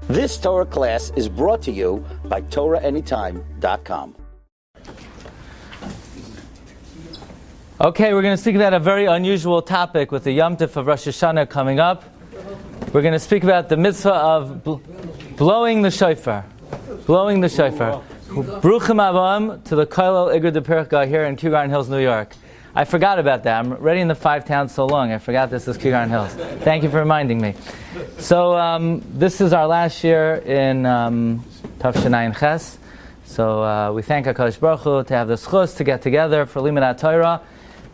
This Torah class is brought to you by TorahAnytime.com. Okay, we're going to speak about a very unusual topic with the Yom Tov of Rosh Hashanah coming up. We're going to speak about the mitzvah of blowing the shofar. Blowing the shofar. Bruchim Abam to the Kollel Igur de Pircha here in Kew Garden Hills, New York. I forgot about that. I'm already in the 5 towns so long. I forgot this is Kew Garden Hills. Thank you for reminding me. So this is our last year in Tafshayin Ches. So we thank HaKadosh Baruch Hu to have the schus to get together for Limanat Torah.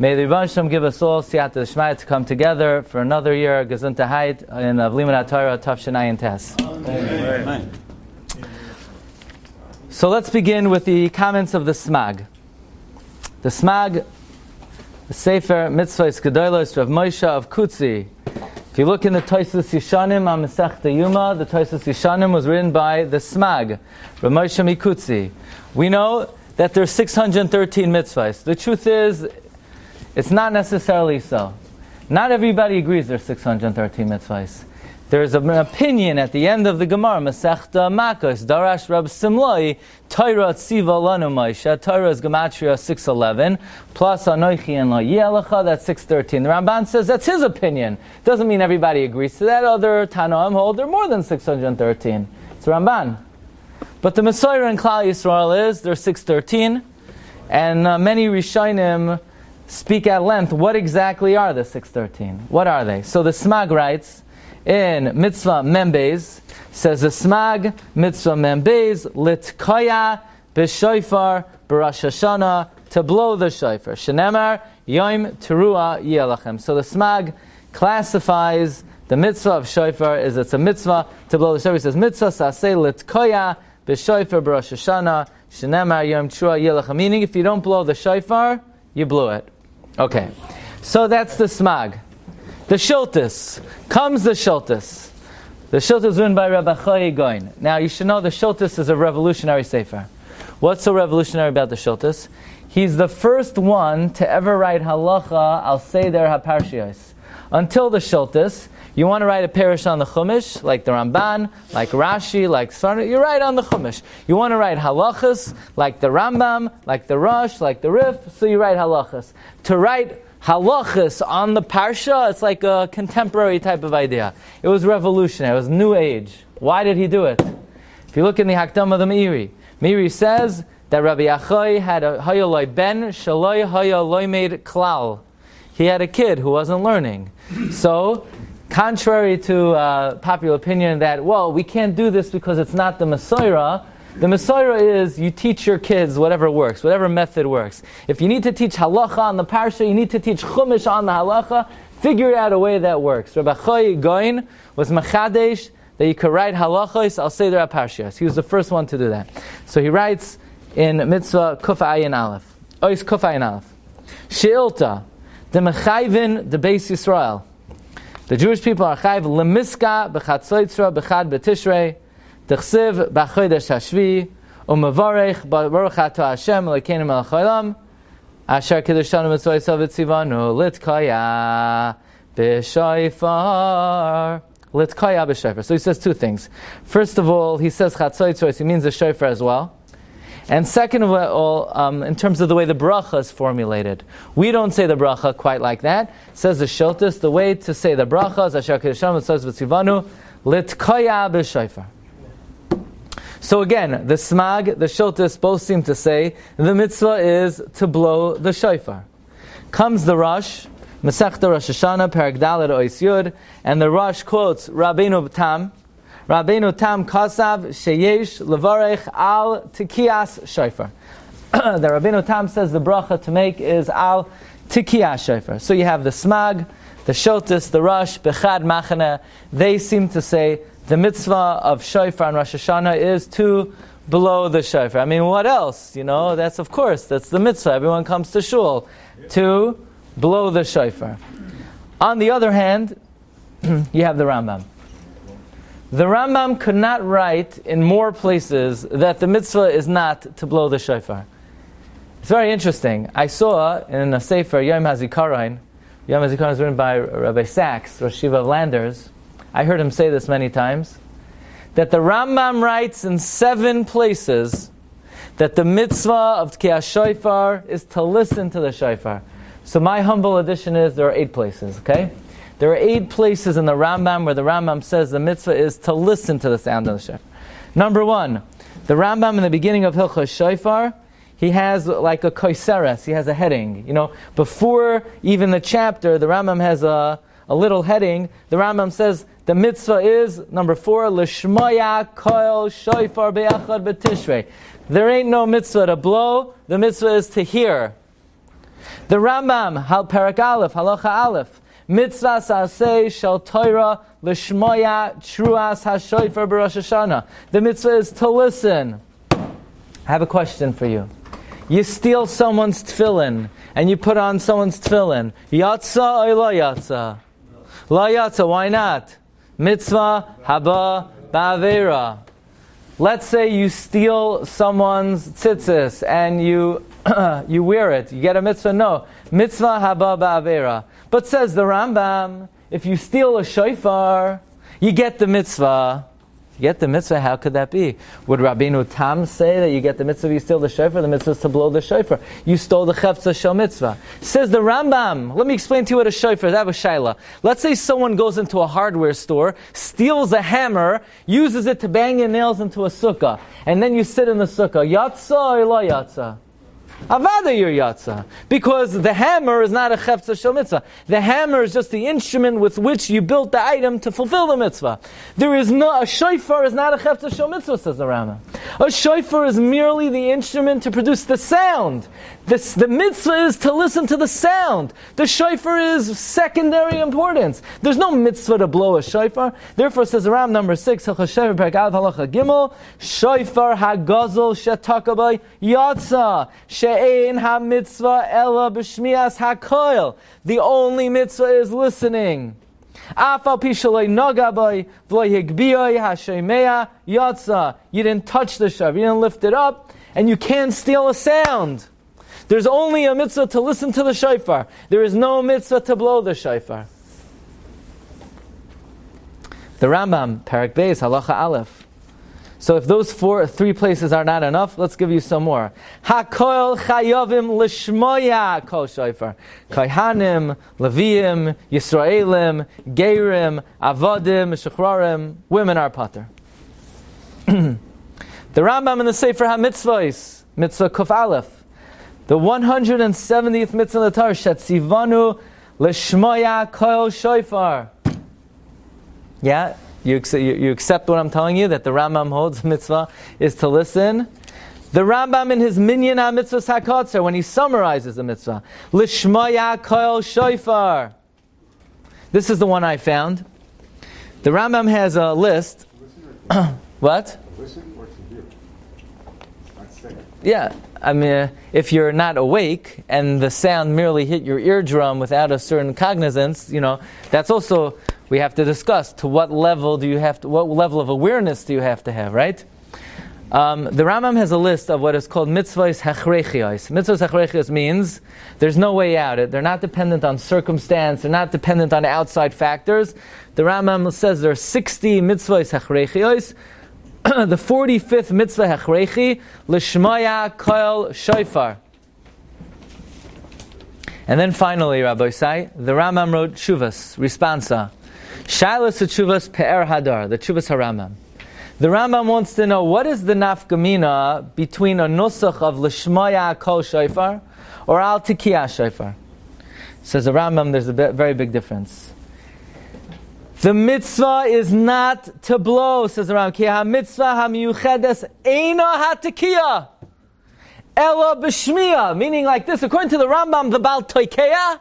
May the Rebbe Shem give us all Siyata D'Shmaya to come together for another year, Gesundheit, in Limanat Torah Tafshayin Tes. Amen. So let's begin with the comments of the Smag. The Smag, the Sefer Mitzvah Gedolos Rav Moshe of Kutzi. If you look in the Tosfos Yishanim on Masechta Yuma, the Tosfos Yishanim was written by the Smag, Rav Moshe Mikutzi. We know that there's 613 mitzvahs. The truth is, it's not necessarily so. Not everybody agrees there's 613 mitzvahs. There's an opinion at the end of the Gemara, Masechta Makos, Darash Rab Simloi, Torah Tziva Lanu Moshe, Torah is Gematria 611, plus Anoichi and Lo Yelecha, that's 613. The Ramban says that's his opinion. Doesn't mean everybody agrees to that. Other Tanoim hold there are more than 613. It's Ramban. But the Messiah in Klal Yisrael is, there's 613, and many Rishonim speak at length, what exactly are the 613? What are they? So the Smag writes, in Mitzvah Membez, says the Smag, Mitzvah Membez, Litkaya b'shofar b'Rosh Hashanah, to blow the shofar. Shenemar, Yom Teruah Yelachem. So the Smag classifies the mitzvah of shofar as it's a mitzvah to blow the shofar. He says, Mitzvah saseh litkaya b'shofar b'Rosh Hashanah, Shenemar, Yom Teruah Yelachem. Meaning, if you don't blow the shofar, you blew it. Okay. So that's the Smag. The Shiltus. Comes the Shiltus. The Shiltus is written by Rabbi Goin. Now you should know the Shiltus is a revolutionary sefer. What's so revolutionary about the Shiltus? He's the first one to ever write halacha al seder haparshiyos. Until the Shiltus, you want to write a parish on the Chumash, like the Ramban, like Rashi, like Sarna, you write on the Chumash. You want to write halachas, like the Rambam, like the Rosh, like the Rif, so you write halachas. To write halachas on the Parsha, it's like a contemporary type of idea. It was revolutionary, it was new age. Why did he do it? If you look in the Hakdam of the Meiri, Meiri says that Rabbi Achai had a hayoloi ben shaloi hayoloi made klal. He had a kid who wasn't learning. So, contrary to popular opinion that, well, we can't do this because it's not the Messiah, the Messiah is you teach your kids whatever works, whatever method works. If you need to teach halacha on the Parsha, you need to teach Chumash on the halacha, figure out a way that works. Rabbi Choy Goin was machadesh that you could write halachos al seder parshiyos. He was the first one to do that. So he writes in Mitzvah Kuf Ayin Aleph. Ois Kuf Ayin Aleph. Sheilta, the mechayvin, the Beis Yisrael. The Jewish people are chayv lemiska b'chatzoitzra b'chad b'tishrei T'chsiv b'chodesh hashvi u'mevarech baruch atah Hashem Elokeinu melech haolam asher kiddushanu mitzvaysav v'tzivanu litkaya b'shofar. Litkaya b'shofar. So he says two things. First of all, he says chatzoitzros, he means the shofar as well. And second of all, in terms of the way the bracha is formulated, we don't say the bracha quite like that. It says the Shiltus, the way to say the bracha is asher kiddushanu mitzvaysav v'tzivanu litkaya b'shofar. So again, the Smag, the Shiltus both seem to say the mitzvah is to blow the shofar. Comes the Rosh, Masechta Rosh Hashanah, Perek Dalet Ois Yud, and the Rosh quotes Rabbeinu Tam. Rabbeinu Tam Kasav Sheyesh Levarech Al Tikiyas Shofar. The Rabbeinu Tam says the bracha to make is Al Tikiyas Shofar. So you have the Smag, the Shiltus, the Rosh, Bechad Machane. They seem to say the mitzvah of shofar on Rosh Hashanah is to blow the shofar. I mean, what else? You know, that's the mitzvah. Everyone comes to shul to blow the shofar. On the other hand, you have the Rambam. The Rambam could not write in more places that the mitzvah is not to blow the shofar. It's very interesting. I saw in a sefer, Yom HaZikaron, Yom HaZikaron is written by Rabbi Sachs, Rosh Yeshiva of Landers. I heard him say this many times, that the Rambam writes in 7 places that the mitzvah of Tkiyah Shofar is to listen to the shofar. So my humble addition is there are 8 places, okay? There are 8 places in the Rambam where the Rambam says the mitzvah is to listen to the sound of the shofar. Number 1, the Rambam in the beginning of Hilchos Shofar, he has like a koiseres, he has a heading. Before even the chapter, the Rambam has a little heading. The Rambam says the mitzvah is, number 4, Lishmaya Koil Shofar Be'achad B'Tishrei. There ain't no mitzvah to blow, the mitzvah is to hear. The Rambam, Parak Aleph, Halacha Aleph, Mitzvah Saseh Shel Torah Lishmaya Truas HaShofar B'Rosh Hashanah. The mitzvah is to listen. I have a question for you. You steal someone's tefillin, and you put on someone's tefillin. Yatsa or lo yatsa? Lo yatsa, why not? Mitzvah haba ba'avera. Let's say you steal someone's tzitzis, and you you wear it. You get a mitzvah? No. Mitzvah haba ba'avera. But says the Rambam, if you steal a shofar, you get the mitzvah. You get the mitzvah, how could that be? Would Rabbeinu Tam say that you get the mitzvah if you steal the shofar? The mitzvah is to blow the shofar. You stole the chefza shel mitzvah. Says the Rambam, let me explain to you what a shofar is. I have a shaila. Let's say someone goes into a hardware store, steals a hammer, uses it to bang your nails into a sukkah, and then you sit in the sukkah. Yatsa or lo yatsa? Avada your yatsa. Because the hammer is not a chefza shel mitzvah. The hammer is just the instrument with which you built the item to fulfill the mitzvah. A shofar is not a chefza shel mitzvah, says the Rambam. A shofar is merely the instrument to produce the sound. The mitzvah is to listen to the sound. The shofar is secondary importance. There's no mitzvah to blow a shofar. Therefore, says the Rambam, number 6, Shofar Perek Aleph Halacha Gimel, Shofar Hagazol Shetakabay Yatsa She'ein HaMitzvah Ela B'Shmias HaKoil. The only mitzvah is listening. Afal Pi Shaloi Nogabay V'lo Higbiyoi HaShomea Yatsa. You didn't touch the shofar, you didn't lift it up, and you can't steal a sound. There's only a mitzvah to listen to the shofar. There is no mitzvah to blow the shofar. The Rambam, Parak Beis, Halacha Aleph. So if those 3 places are not enough, let's give you some more. HaKoil Chayovim Lishmoya Kol Shofar. Kohanim, Leviim, Yisraelim, Geirim, Avodim, Shechrarim. Women are pater. The Rambam in the Sefer HaMitzvahs, Mitzvah Kuf Aleph. The 170th mitzvah of the Torah, Shetzivanu Lishmoya Koil Shofar. Yeah, you accept what I'm telling you, that the Rambam holds mitzvah is to listen. The Rambam in his Minyan HaMitzvahs HaKotzer, when he summarizes the mitzvah, Lishmoya Koil Shofar. This is the one I found. The Rambam has a list. What? Listen or to hear? Not say. Yeah. I mean, if you're not awake and the sound merely hit your eardrum without a certain cognizance, that's also, we have to discuss to what level what level of awareness do you have to have, right? The Rambam has a list of what is called mitzvahs hachreichios. Mitzvahs hachreichios means there's no way out. They're not dependent on circumstance. They're not dependent on outside factors. The Rambam says there are 60 mitzvahs hachreichios. The 45th mitzvah hachreichi, Lishmaya Koil Shofar. And then finally, Rabbi Say, the Rambam wrote Tshuvas, responsa. Shailas Tshuvas Pe'er Hadar, the Tshuvas HaRambam. The Rambam wants to know, what is the nafkamina between a nusach of Lishmaya Kol Shofar or Al Tikiyah Shofar? Says the Rambam, there's a very big difference. The mitzvah is not to blow, says the Rambam. Ki ha-mitzvah ha-miyuchedes eina ha-tikiyah ela b'shmiya. Meaning like this, according to the Rambam, the Baal Toikeya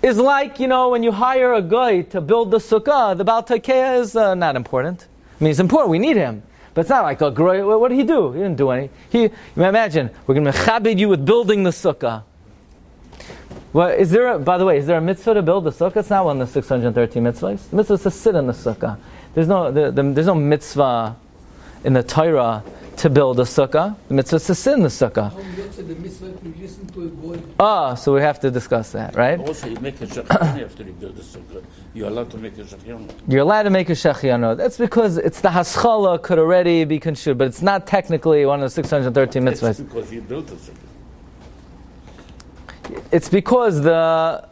is like, when you hire a guy to build the sukkah, the Baal Toikeya is not important. I mean, it's important, we need him. But it's not like a guy, what did he do? He didn't do anything. Imagine, we're going to mechabed you with building the sukkah. Well, by the way, is there a mitzvah to build the sukkah? It's not one of the 613 mitzvahs. The mitzvah is to sit in the sukkah. There's no mitzvah in the Torah to build a sukkah. The mitzvah is to sit in the sukkah. So we have to discuss that, right? Also, you make a shachyan after you build the sukkah. You're allowed to make a shachyan. You're allowed to make a shachyanot. That's because it's the haschala could already be construed, but it's not technically one of the 613 mitzvahs. It's because you built the sukkah. It's because the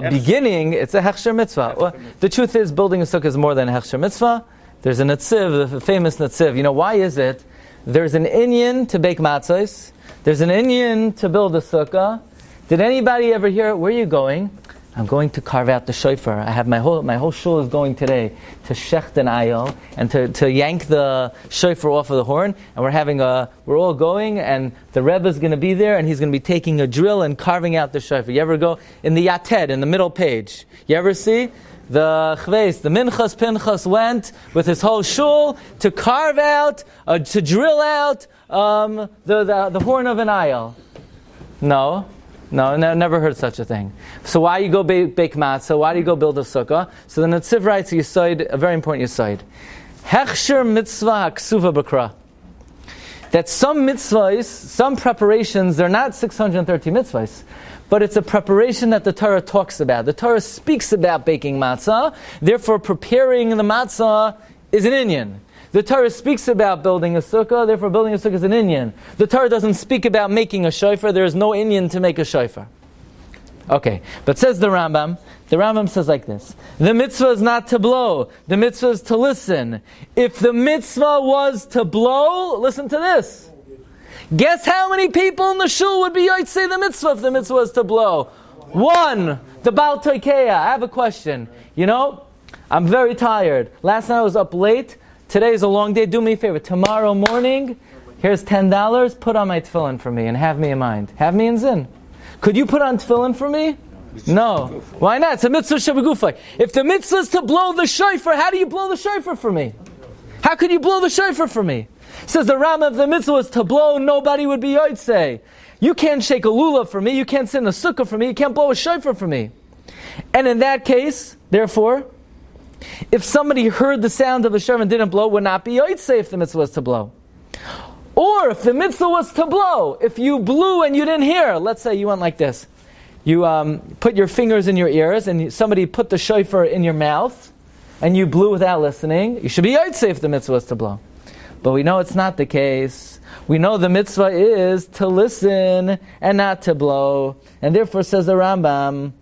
beginning, it's a hechsher mitzvah. Well, the truth is, building a sukkah is more than a hechsher mitzvah. There's a netziv, the famous netziv. You know, why is it? There's an inyan to bake matzos. There's an inyan to build a sukkah. Did anybody ever hear, where are you going? I'm going to carve out the shofar. I have my whole shul is going today to shecht an ayil and to yank the shofar off of the horn. And we're all going, and the Rebbe is going to be there, and he's going to be taking a drill and carving out the shofar. You ever go in the yated, in the middle page? You ever see? The chveis, the Minchas Pinchas went with his whole shul to carve out, to drill out the horn of an ayil. No, never heard such a thing. So why you go bake matzah? Why do you go build a sukkah? So the Netziv writes a very important yisoid. Hechsher mitzvah haksuva b'kra. That some mitzvahs, some preparations, they're not 630 mitzvahs, but it's a preparation that the Torah talks about. The Torah speaks about baking matzah, therefore preparing the matzah is an inyan. The Torah speaks about building a sukkah, therefore building a sukkah is an inyan. The Torah doesn't speak about making a shofar, there is no inyan to make a shofar. Okay, but says the Rambam says like this: the mitzvah is not to blow, the mitzvah is to listen. If the mitzvah was to blow, listen to this. Guess how many people in the shul would be yotzei the mitzvah if the mitzvah was to blow? One, the Baal Toikeya. I have a question. You know, I'm very tired. Last night I was up late. Today is a long day. Do me a favor. Tomorrow morning, here's $10. Put on my tefillin for me and have me in mind. Have me in zin. Could you put on tefillin for me? No. Why not? It's a mitzvah shebegufay. If the mitzvah is to blow the shofar, how do you blow the shofar for me? How could you blow the shofar for me? Says the Rambam, if the mitzvah was to blow, nobody would be yotzei. You can't shake a lulav for me. You can't sit in a sukkah for me. You can't blow a shofar for me. And in that case, therefore, if somebody heard the sound of a shofar and didn't blow, would not be yotzei if the mitzvah was to blow. Or if the mitzvah was to blow, if you blew and you didn't hear, let's say you went like this. You put your fingers in your ears and somebody put the shofar in your mouth and you blew without listening, you should be yotzei if the mitzvah was to blow. But we know it's not the case. We know the mitzvah is to listen and not to blow. And therefore, says the Rambam,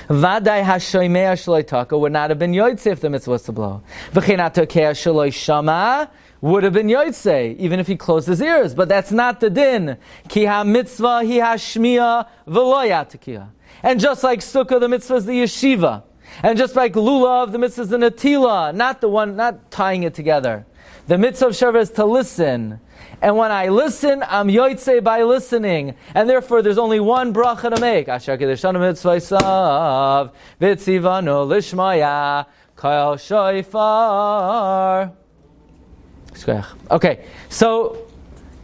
Vadai hashoimei shloi taka would not have been yotzei if the mitzvah was to blow. V'chein hatokei shloi shama would have been yotzei, even if he closed his ears. But that's not the din. Ki ha-mitzvah hi ha-shmiya v'lo yatakiya. And just like sukkah, the mitzvah is the yeshiva. And just like lulav, the mitzvah is the natila, not tying it together. The mitzvah of shofar is to listen. And when I listen, I'm yotzei by listening. And therefore there's only one bracha to make. Asher kedeshanu mitzvah isav, v'tzivanu lishmaya, kol shofar. Okay, so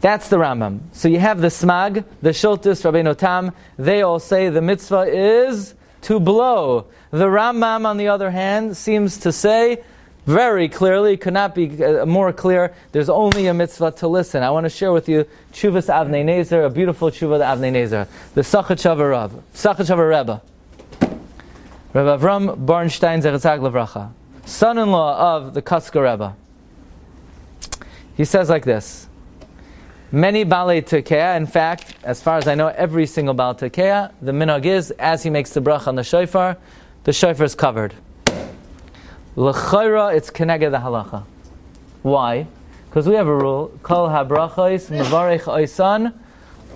that's the Rambam. So you have the Smag, the Shultis, Rabbeinu Tam. They all say the mitzvah is to blow. The Rambam, on the other hand, seems to say very clearly, could not be more clear, there's only a mitzvah to listen. I want to share with you Tshuvas Avnei Nezer, a beautiful Tshuva of Avnei Nezer, the Sachat Rebbe. Rabbi Avram Barnstein Zechatzak Levracha, son-in-law of the Kotzker Rebbe. He says like this: many Balei Tekeah, in fact, as far as I know, every single Baal Tekeah, the minhag is, as he makes the bracha on the shofar is covered. L'chayra, it's keneged the halacha. Why? Because we have a rule: kol habrachos mevarech oisan,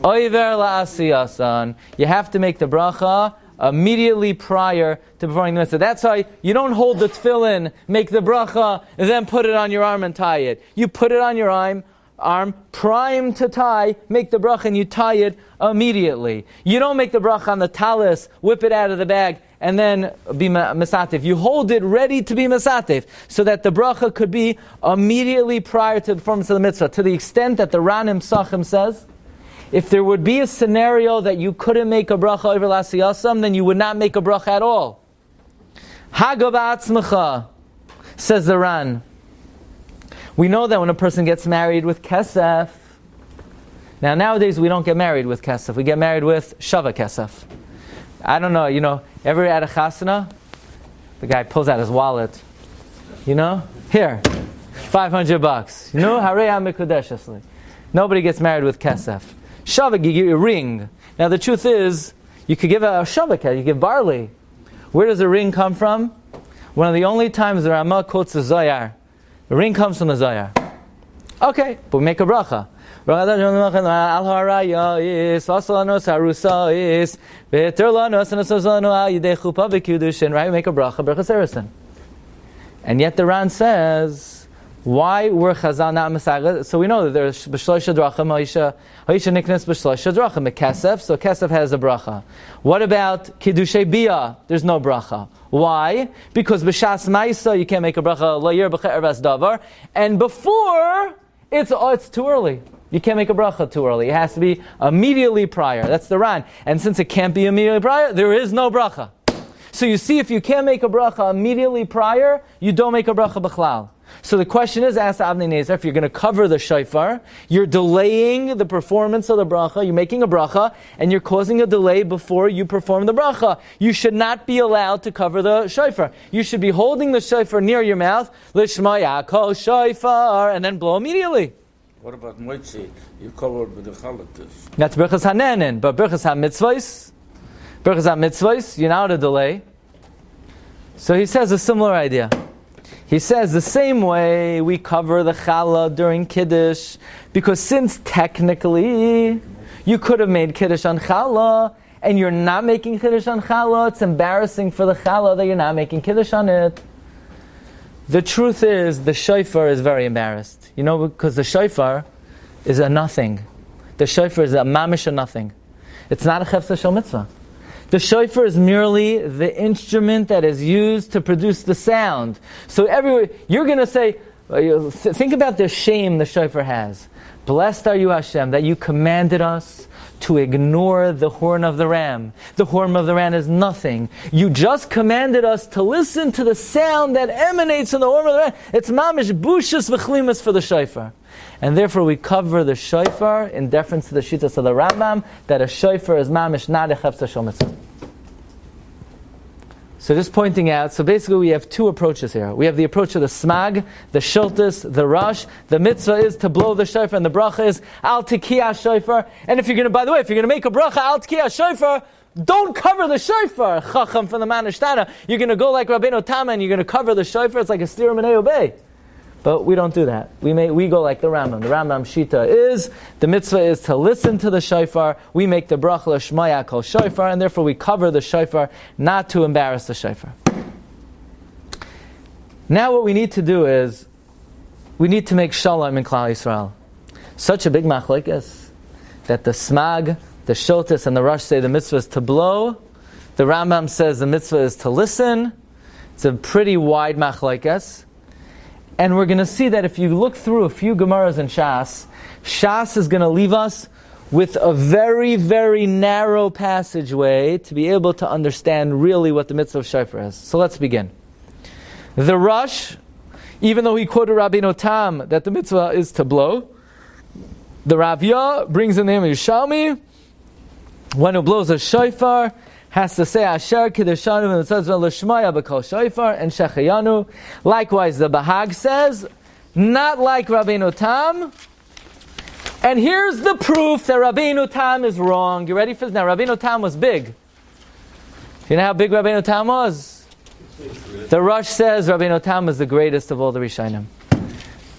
oiver la'asiyasan. You have to make the bracha immediately prior to performing the mitzvah. That's why you don't hold the tefillin, make the bracha, and then put it on your arm and tie it. You put it on your arm, prime to tie, make the bracha, and you tie it immediately. You don't make the bracha on the talis, whip it out of the bag, and then be mesatev. You hold it ready to be mesatev, so that the bracha could be immediately prior to the performance of the mitzvah. To the extent that the Ranim Sachim says, if there would be a scenario that you couldn't make a bracha over l'asiyasam, then you would not make a bracha at all. Hagab atzmecha, says the Ran. We know that when a person gets married with kesef, now nowadays we don't get married with kesef, we get married with shava kesef. I don't know, ever at a chasana, the guy pulls out his wallet, here, $500, harei ha-mekudeshesli. Nobody gets married with kesef. Shava, you give a ring. Now the truth is, you could give a shavak, you give barley. Where does the ring come from? One of the only times the Ramah quotes the Zohar. The ring comes from the Zohar. Okay, but we make a bracha. Right? We make a bracha, brachas eresin. And yet the Ran says, why were Chazal not Mesaged? So we know that there's B'shloisha Drachim, Haisha Niknes B'shloisha Drachim, Kesef, so Kesef has a bracha. What about Kiddushay Bia? There's no bracha. Why? Because B'shas Maisa, you can't make a bracha, Lo Yer B'cha Ervas Davar, and before, it's too early. You can't make a bracha too early. It has to be immediately prior. That's the Ran. And since it can't be immediately prior, there is no bracha. So you see, if you can't make a bracha immediately prior, you don't make a bracha b'chlal. So the question is, ask Avnei Nezer, if you're going to cover the shofar, you're delaying the performance of the bracha, you're making a bracha, and you're causing a delay before you perform the bracha. You should not be allowed to cover the shofar. You should be holding the shofar near your mouth, Lishma Yaakol shofar, and then blow immediately. What about Moitzi? You covered with the chalatis. That's Birchas HaNenin, but Birchas HaMitzvahs, you're not a delay. So he says a similar idea. He says the same way we cover the challah during Kiddush, because since technically you could have made Kiddush on challah, and you're not making Kiddush on challah, it's embarrassing for the challah that you're not making Kiddush on it. The truth is, the shofar is very embarrassed. Because the shofar is a nothing. The shofar is a mamish a nothing. It's not a chefza shel mitzvah. The shofar is merely the instrument that is used to produce the sound. So everywhere, you're going to say, think about the shame the shofar has. Blessed are you, Hashem, that you commanded us to ignore the horn of the ram. The horn of the ram is nothing. You just commanded us to listen to the sound that emanates from the horn of the ram. It's mamish bushas v'chlimas for the shofar. And therefore we cover the shofar in deference to the shittas of the Rambam, that a shofar is mamish, not a chefza shel mitzvah. So just pointing out, so basically we have two approaches here. We have the approach of the smag, the shiltis, the rosh. The mitzvah is to blow the shofar, and the bracha is al tikiyah shofar. And if you're going to make a bracha al tikiyah shofar, don't cover the shofar. Chacham from the Manishtana. You're going to go like Rabbeinu Tam and you're going to cover the shofar. It's like a steer and obey. But we don't do that. We go like the Rambam. The Rambam Shita is, the mitzvah is to listen to the shofar. We make the bracha l'shma Yaakol shofar, and therefore we cover the shofar, not to embarrass the shofar. Now what we need to do is, we need to make shalom in Klal Yisrael. Such a big machlokes that the smag, the shiltis, and the rosh say the mitzvah is to blow. The Rambam says the mitzvah is to listen. It's a pretty wide machlokes. And we're going to see that if you look through a few Gemaras in Shas is going to leave us with a very, very narrow passageway to be able to understand really what the mitzvah of shofar is. So let's begin. The Rosh, even though he quoted Rabbeinu Tam that the mitzvah is to blow, the Ravya brings in the name of Yishalmi, one who blows a shofar has to say Asher Kiddushanu and it says L'shmaya b'kol shofar and Shechayanu. Likewise, the Bahag says, not like Rabbeinu Tam. And here's the proof that Rabbeinu Tam is wrong. You ready for this? Now, Rabbeinu Tam was big. You know how big Rabbeinu Tam was? The Rosh says Rabbeinu Tam was the greatest of all the Rishonim.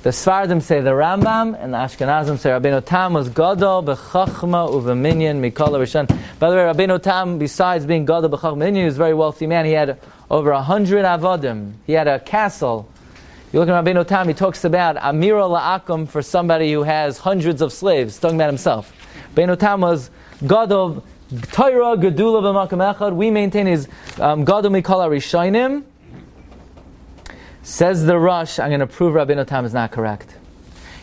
The Sfardim say the Rambam, and the Ashkenazim say Rabbeinu Tam was Gadol b'chachma u'v'minyan mikol Rishon. By the way, Rabbeinu Tam, besides being Gadol b'chachma u'v'minyan, he was a very wealthy man. He had over 100 avodim. He had a castle. You look at Rabbeinu Tam, he talks about Amira la'akum for somebody who has hundreds of slaves, talking about himself. Rabbeinu Tam was Gadol Torah Gedula b'makom echad. We maintain his Gadol mikol Rishonim. Says the Rosh, I'm going to prove Rabbeinu Tam is not correct.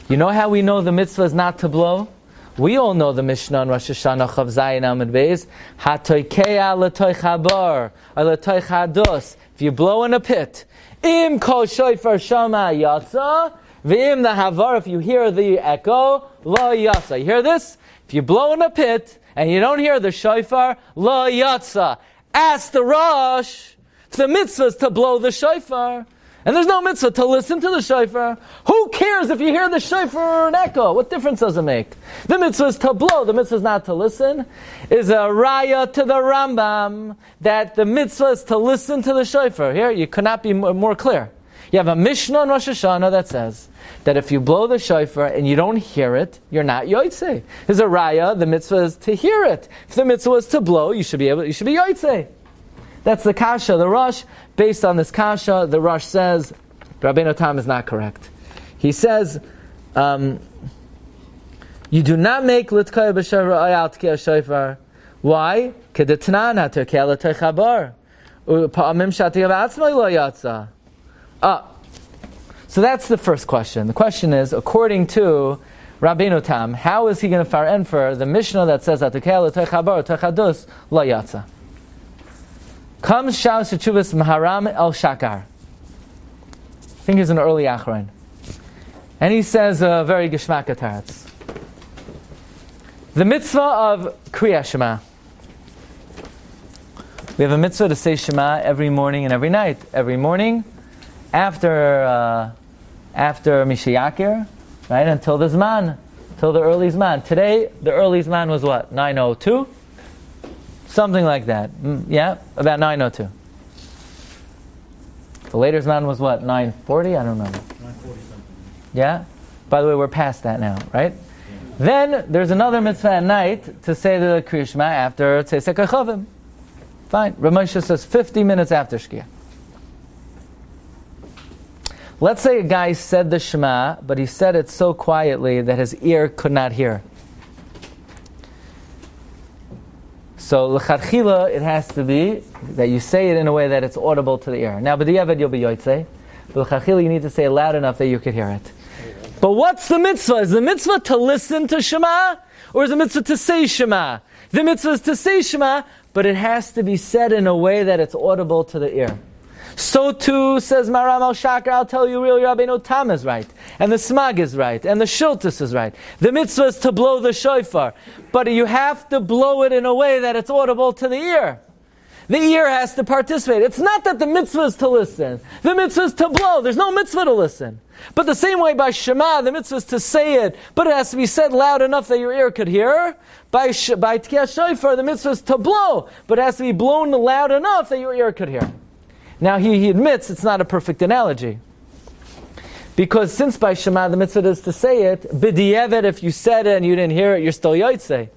You know how we know the mitzvah is not to blow? We all know the Mishnah on Rosh Hashanah Chav Zayin Amud Beis. Hatoikeya l'toich habar, or l'toich hados. If you blow in a pit, im kol shofar shama yatsa, V'im nahavar, if you hear the echo, lo yatsa. You hear this? If you blow in a pit and you don't hear the shofar, lo yatsa. Ask the Rosh. The mitzvah is to blow the shofar. And there's no mitzvah to listen to the shofar. Who cares if you hear the shofar or an echo? What difference does it make? The mitzvah is to blow. The mitzvah is not to listen. Is a raya to the Rambam that the mitzvah is to listen to the shofar. Here, you could not be more clear. You have a Mishnah in Rosh Hashanah that says that if you blow the shofar and you don't hear it, you're not yotzei. There's a raya. The mitzvah is to hear it. If the mitzvah is to blow, you should be yotzei. That's the kasha. The Rosh, based on this kasha, the Rosh says, Rabbeinu Tam is not correct. He says, you do not make litkaya b'shofar ayal tkiya shofar. Why? Kedetnan haterkei l'tei chabar. U'pa'amim shatiyav atzmai lo yatsa. So that's the first question. The question is, according to Rabbeinu Tam, how is he going to faren for the Mishnah that says haterkei l'tei chabar techadus lo yatsa? Comes Shaus Chuvas Maharam El Shakar. I think he's an early Achron. And he says a very Geshmak Taretz. The mitzvah of Kriya Shema. We have a mitzvah to say Shema every morning and every night. Every morning, after Mishiyakir, right, until the Zman, till the early Zman. Today, the early Zman was what? 9:02? Something like that. Yeah, about 9:02. The later Zman was what? 9:40? I don't remember. 9:40 something. Yeah? By the way, we're past that now, right? Yeah. Then there's another mitzvah at night to say the Kriya Shema after Tzei Chavim. Fine. Rabbi Moshe says 50 minutes after Shkia. Let's say a guy said the Shema, but he said it so quietly that his ear could not hear. So l'chadchila, it has to be that you say it in a way that it's audible to the ear. Now, b'diavad you'll be yotzei, but l'chadchila you need to say it loud enough that you could hear it. But what's the mitzvah? Is the mitzvah to listen to Shema, or is the mitzvah to say Shema? The mitzvah is to say Shema, but it has to be said in a way that it's audible to the ear. So too, says Maram al Shakar, I'll tell you really, Rabbeinu Tam is right, and the Smag is right, and the Shiltus is right. The mitzvah is to blow the shofar, but you have to blow it in a way that it's audible to the ear. The ear has to participate. It's not that the mitzvah is to listen. The mitzvah is to blow. There's no mitzvah to listen. But the same way by Shema, the mitzvah is to say it, but it has to be said loud enough that your ear could hear. By Tkiyah Shofar, the mitzvah is to blow, but it has to be blown loud enough that your ear could hear. Now he admits it's not a perfect analogy. Because since by Shema the mitzvah is to say it, b'di'evet, if you said it and you didn't hear it, you're still yotzei.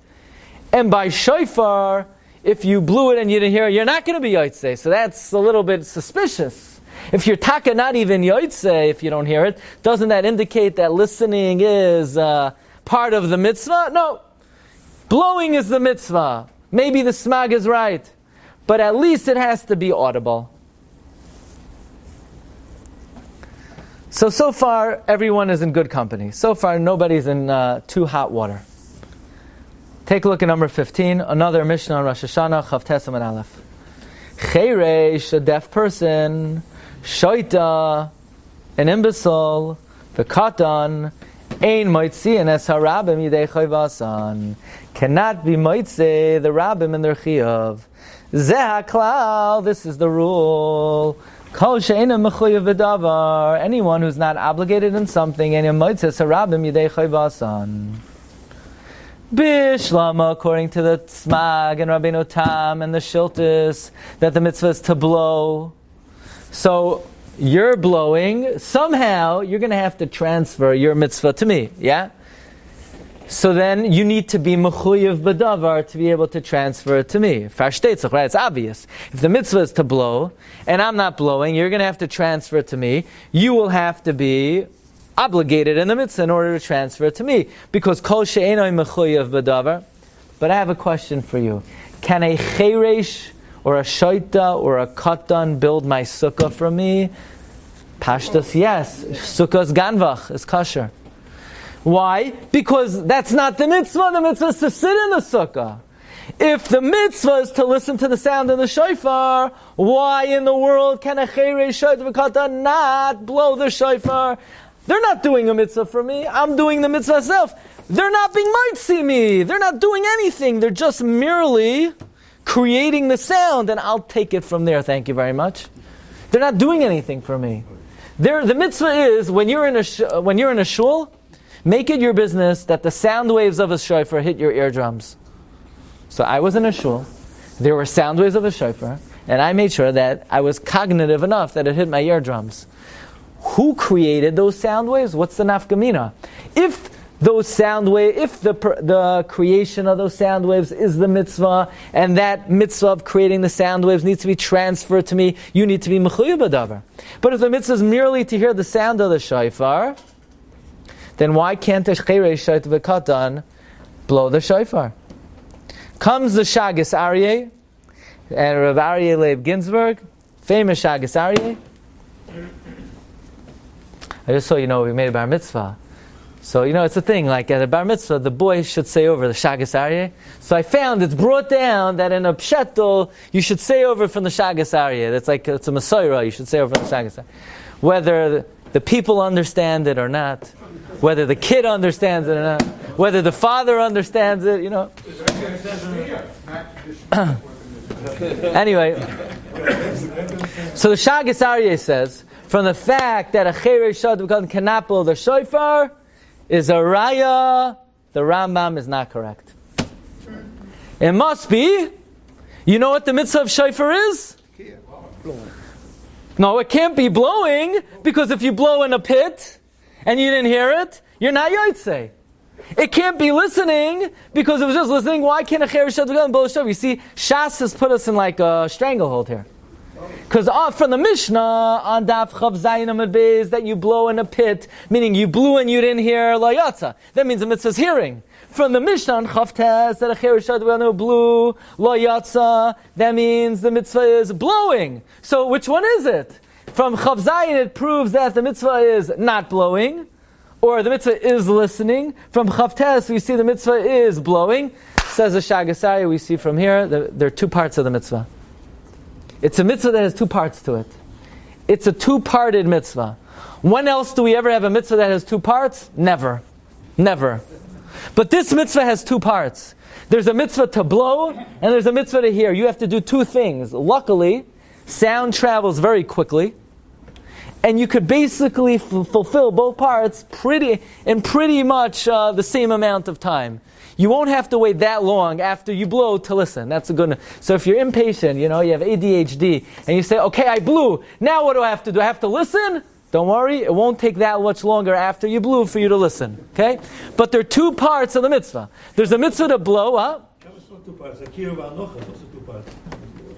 And by Shofar, if you blew it and you didn't hear it, you're not going to be yotzei. So that's a little bit suspicious. If you're taka not even yotzei, if you don't hear it, doesn't that indicate that listening is part of the mitzvah? No. Blowing is the mitzvah. Maybe the smag is right. But at least it has to be audible. So far, everyone is in good company. So far, nobody's in too hot water. Take a look at number 15, another Mishnah on Rosh Hashanah, Chav Tesam and Aleph. Cheresh, a deaf person, Shoita, an imbecile, V'katan, Ein Moitzi, and Es HaRabim Yidei Chayvasan, cannot be Moitzi, the Rabbim in their Chiyav. Zeh HaKlal, this is the rule. Anyone who's not obligated in something, Bishlama, according to the Tzmag and Rabbeinu Tam and the Shiltus, that the mitzvah is to blow. So you're blowing, somehow you're going to have to transfer your mitzvah to me, yeah? So then you need to be mechuyev b'davar to be able to transfer it to me. Farshtetzuch, right? It's obvious. If the mitzvah is to blow, and I'm not blowing, you're going to have to transfer it to me. You will have to be obligated in the mitzvah in order to transfer it to me. Because kol she'enoi mechuyev b'davar. But I have a question for you. Can a cheresh, or a shaita, or a katan build my sukkah for me? Pashtus, yes. Sukkah's ganvach, is kosher. Why? Because that's not the mitzvah. The mitzvah is to sit in the sukkah. If the mitzvah is to listen to the sound of the shofar, why in the world can a cheresh shofar not blow the shofar? They're not doing a mitzvah for me. I'm doing the mitzvah myself. They're not being mitzi me. They're not doing anything. They're just merely creating the sound, and I'll take it from there. Thank you very much. They're not doing anything for me. The mitzvah is when you're in a shul, make it your business that the sound waves of a shofar hit your eardrums. So I was in a shul. There were sound waves of a shofar, and I made sure that I was cognitive enough that it hit my eardrums. Who created those sound waves? What's the nafkamina? If the creation of those sound waves is the mitzvah, and that mitzvah of creating the sound waves needs to be transferred to me, you need to be mechuyev b'davar. But if the mitzvah is merely to hear the sound of the shofar, then why can't a cherei shofar v'katan blow the shofar? Comes the Shagas Aryeh, and Rav Aryeh Leib Ginsburg, famous Shagas Aryeh. I just saw, we made a bar mitzvah. So, it's a thing, like at a bar mitzvah, the boy should say over the Shagas Aryeh. So I found it's brought down that in a pshetel, you should say over from the Shagas Aryeh. It's a Masorah, you should say over from the Shagas Aryeh. Whether the people understand it or not, whether the kid understands it or not, whether the father understands it, Anyway, so the Shagas Aryeh says, from the fact that a cherei shofar cannot blow the shofar is a raya, the Rambam is not correct. It must be. You know what the mitzvah of shofar is? No, it can't be blowing, because if you blow in a pit and you didn't hear it, you're not yotzei. It can't be listening, because it was just listening. Why can't a cherei shofar blow the shofar? You see, Shas has put us in like a stranglehold here. Because from the Mishnah on Daf Chav Zayin Amud Beis that you blow in a pit, meaning you blew and you didn't hear la yatsa. That means the mitzvah is hearing. From the Mishnah on Chav Tes that a cherei shofar blew la yatsa, that means the mitzvah is blowing. So which one is it? From Chav Zayin it proves that the mitzvah is not blowing, or the mitzvah is listening. From Chav Tes we see the mitzvah is blowing. Says the Shagas Aryeh, we see from here there are two parts of the mitzvah. It's a mitzvah that has two parts to it. It's a two-parted mitzvah. When else do we ever have a mitzvah that has two parts? Never. Never. But this mitzvah has two parts. There's a mitzvah to blow, and there's a mitzvah to hear. You have to do two things. Luckily, sound travels very quickly, and you could basically fulfill both parts in pretty much the same amount of time. You won't have to wait that long after you blow to listen. That's a good. So if you're impatient, you have ADHD, and you say, okay, I blew. Now what do I have to do? I have to listen? Don't worry, it won't take that much longer after you blew for you to listen. Okay? But there are two parts of the mitzvah. There's a mitzvah to blow up.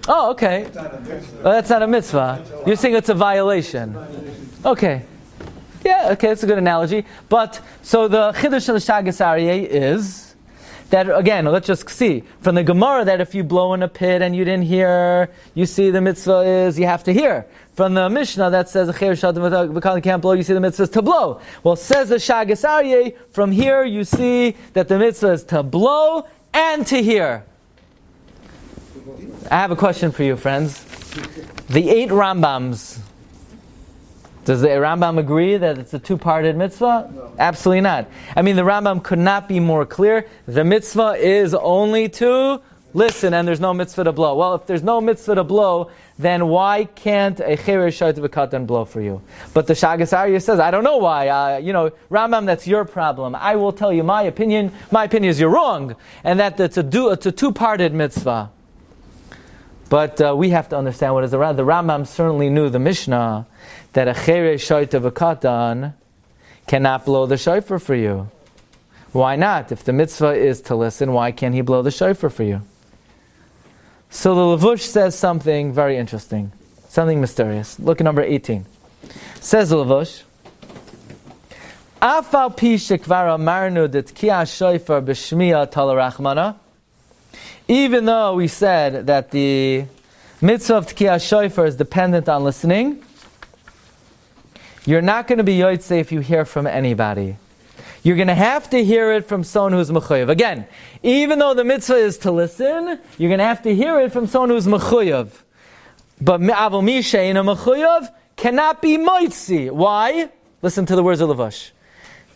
Oh, okay. Well, that's not a mitzvah. You're saying it's a violation. Okay. Yeah, okay, that's a good analogy. But, so the Chiddush of the Shagas Aryeh is that, again, let's just see. From the Gemara, that if you blow in a pit and you didn't hear, you see the mitzvah is you have to hear. From the Mishnah that says a cherei shofar can't blow, you see the mitzvah is to blow. Well, says the Shagas Aryeh, from here you see that the mitzvah is to blow and to hear. I have a question for you, friends. The 8 Rambams, does the Rambam agree that it's a two-parted mitzvah? No. Absolutely not. I mean, the Rambam could not be more clear. The mitzvah is only to listen, and there's no mitzvah to blow. Well, if there's no mitzvah to blow, then why can't a cherei shofar v'katan blow for you? But the Shagas Aryeh says, I don't know why. Rambam, that's your problem. I will tell you my opinion. My opinion is you're wrong, and that it's a two-parted mitzvah. But we have to understand what is the Rambam. The Rambam certainly knew the Mishnah that a cherei shofar v'katan cannot blow the shofar for you. Why not? If the mitzvah is to listen, why can't he blow the shofar for you? So the Levush says something very interesting, something mysterious. Look at number 18. Says the Levush, Afal pi shekvar amarnu detkiya shofar b'shmiya talarachmana. Even though we said that the mitzvah of tkiyah shofar is dependent on listening, you're not going to be yotzei if you hear from anybody. You're going to have to hear it from someone who's mechuyev. Again, even though the mitzvah is to listen, you're going to have to hear it from someone who's mechuyev. But avol mi she'eino mechuyev cannot be moitzi. Why? Listen to the words of Levush.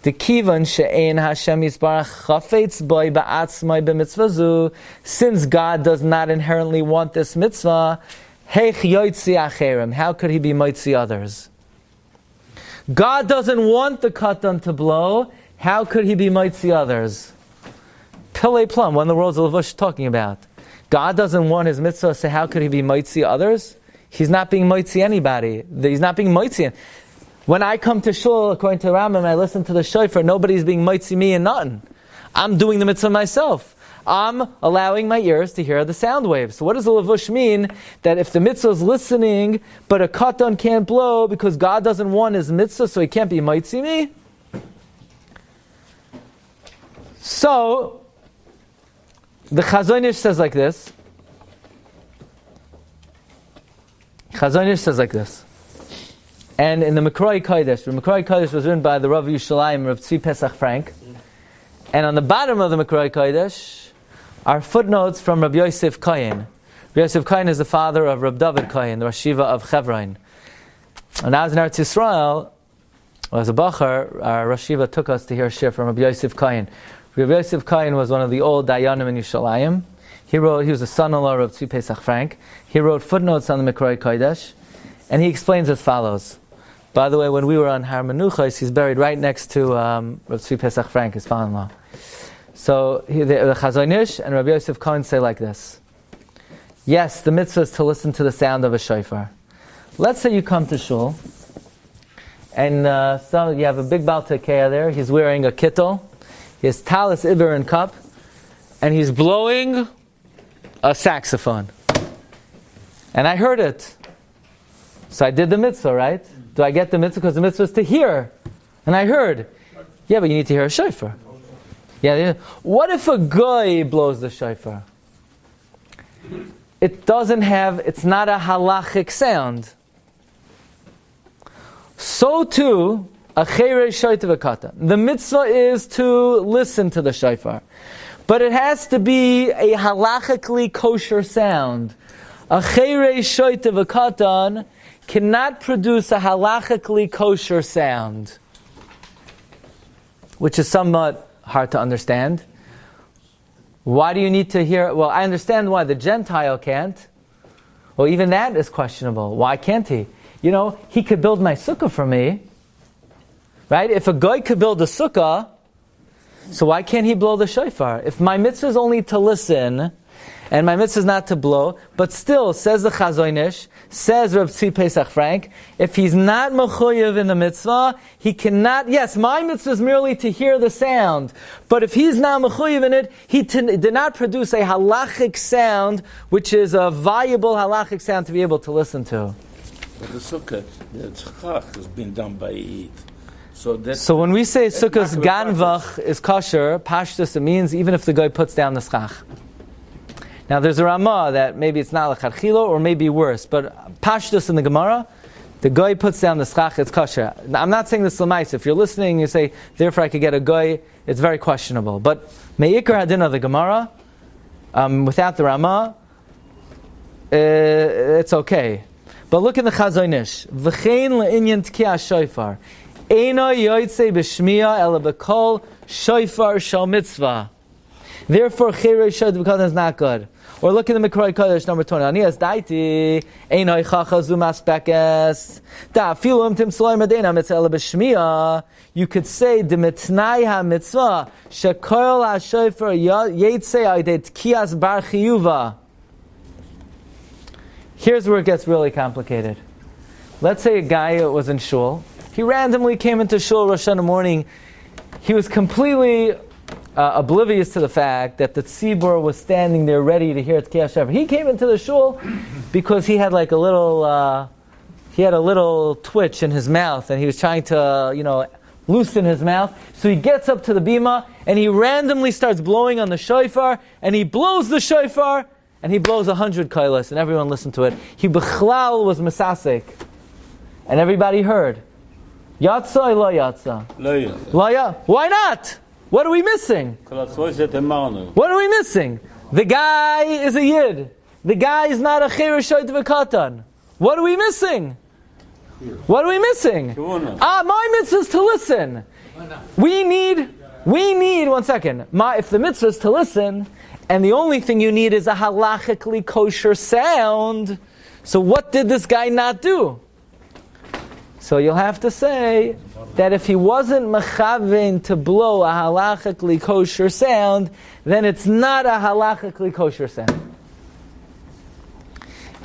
The kivan she'ein Hashem yisbarach chafetz boi ba'atzmai b'mitzvah zu. Since God does not inherently want this mitzvah, heich yoitzi acherim. How could He be moitzi others? God doesn't want the katan to blow. How could He be moitzi others? Pillei plum. What in the world is Levush talking about? God doesn't want His mitzvah, so how could He be moitzi others? He's not being moitzi anybody. He's not being moitzi. When I come to shul, according to Rambam, I listen to the shofar, nobody's being moitzi me and nothing. I'm doing the mitzvah myself. I'm allowing my ears to hear the sound waves. So what does the Levush mean? That if the mitzvah is listening, but a katan can't blow because God doesn't want His mitzvah, so He can't be moitzi me? So, the Chazon Ish says like this. Chazon Ish says like this. And in the Mekroi Kodesh, the Mekroi Kodesh was written by the Rav Yushalayim, Rav Tzvi Pesach Frank. And on the bottom of the Mekroi Kodesh are footnotes from Rabbi Yosef Kohen. Rabbi Yosef Kohen is the father of Rabbi David Kohen, the Rosh Yeshiva of Chevron. When I was in Eretz Yisrael, as a Bachar, our Rosh Yeshiva took us to hear shir from Rabbi Yosef Kohen. Rabbi Yosef Kohen was one of the old Dayanim in Yushalayim. He was a son-in-law of Tzvi Pesach Frank. He wrote footnotes on the Mekroi Kodesh, and he explains as follows. By the way, when we were on Har Menuchos, he's buried right next to Rav Tzvi Pesach Frank, his father-in-law. So the Chazon Ish and Rabbi Yosef Cohen say like this. Yes, the mitzvah is to listen to the sound of a shofar. Let's say you come to shul, and you have a big Baal Tekeya there. He's wearing a kittel. He has talis, iber, and cup, and he's blowing a saxophone. And I heard it. So I did the mitzvah, right? Do I get the mitzvah? Because the mitzvah is to hear. And I heard. Yeah, but you need to hear a shofar. Yeah. What if a guy blows the shofar? It's not a halachic sound. So too, a cheirei shoytev katan. The mitzvah is to listen to the shofar. But it has to be a halachically kosher sound. A cheirei shoytev katan cannot produce a halachically kosher sound, which is somewhat hard to understand. Why do you need to hear? Well, I understand why the Gentile can't. Well, even that is questionable. Why can't he? He could build my sukkah for me, right? If a guy could build a sukkah, so why can't he blow the shofar? If my mitzvah is only to listen, and my mitzvah is not to blow, but still, says the Chazon Ish, says Rav Tzvi Pesach Frank, if he's not mechuyev in the mitzvah, he cannot, yes, my mitzvah is merely to hear the sound, but if he's not mechuyev in it, he did not produce a halachic sound, which is a viable halachic sound to be able to listen to. But the sukkah, the tzchach has been done by Eid. So when we say sukkah's ganvach is kosher, pashtus, it means even if the guy puts down the schach. Now there's a Ramah that maybe it's not l'chadchilo or maybe worse, but pashtus in the Gemara, the guy puts down the schach, it's kosher. Now, I'm not saying this l'mais. If you're listening, you say, therefore I could get a guy, it's very questionable. But me'ikar hadin of the Gemara, without the Ramah, it's okay. But look in the Chazon Ish. V'chein le'inyan tkiya shofar. Eino yoytze b'shmiya ela b'kol shofar shal mitzvah. Therefore, cheirei shoytev katan is not good. Or look in the Mekroi Kodesh number 20. Anias daiti eino chacha zu maspekes da filum tim sloim adena mitzvah ela b'shmiya. You could say the mitnai ha mitzvah shekoil ha shofar yetze aydei tkiyas bar chiyuva. Here's where it gets really complicated. Let's say a guy was in shul. He randomly came into shul Rosh Hashanah morning. He was completely oblivious to the fact that the tzibur was standing there ready to hear Tkiyah Shofar. He came into the shul because he had like a little twitch in his mouth, and he was trying to, loosen his mouth. So he gets up to the bima, and he randomly starts blowing on the shofar, and he blows the shofar, and he blows 100 kailas, and everyone listened to it. He bechlal was mesasek, and everybody heard. Yatsa or lo yatsa? Lo yatsa. Why not? What are we missing? What are we missing? The guy is a yid. The guy is not a cheirei shoytev katan. What are we missing? What are we missing? My mitzvah is to listen. We need, one second. If the mitzvah is to listen, and the only thing you need is a halachically kosher sound, so what did this guy not do? So you'll have to say that if he wasn't mechaven to blow a halachically kosher sound, then it's not a halachically kosher sound.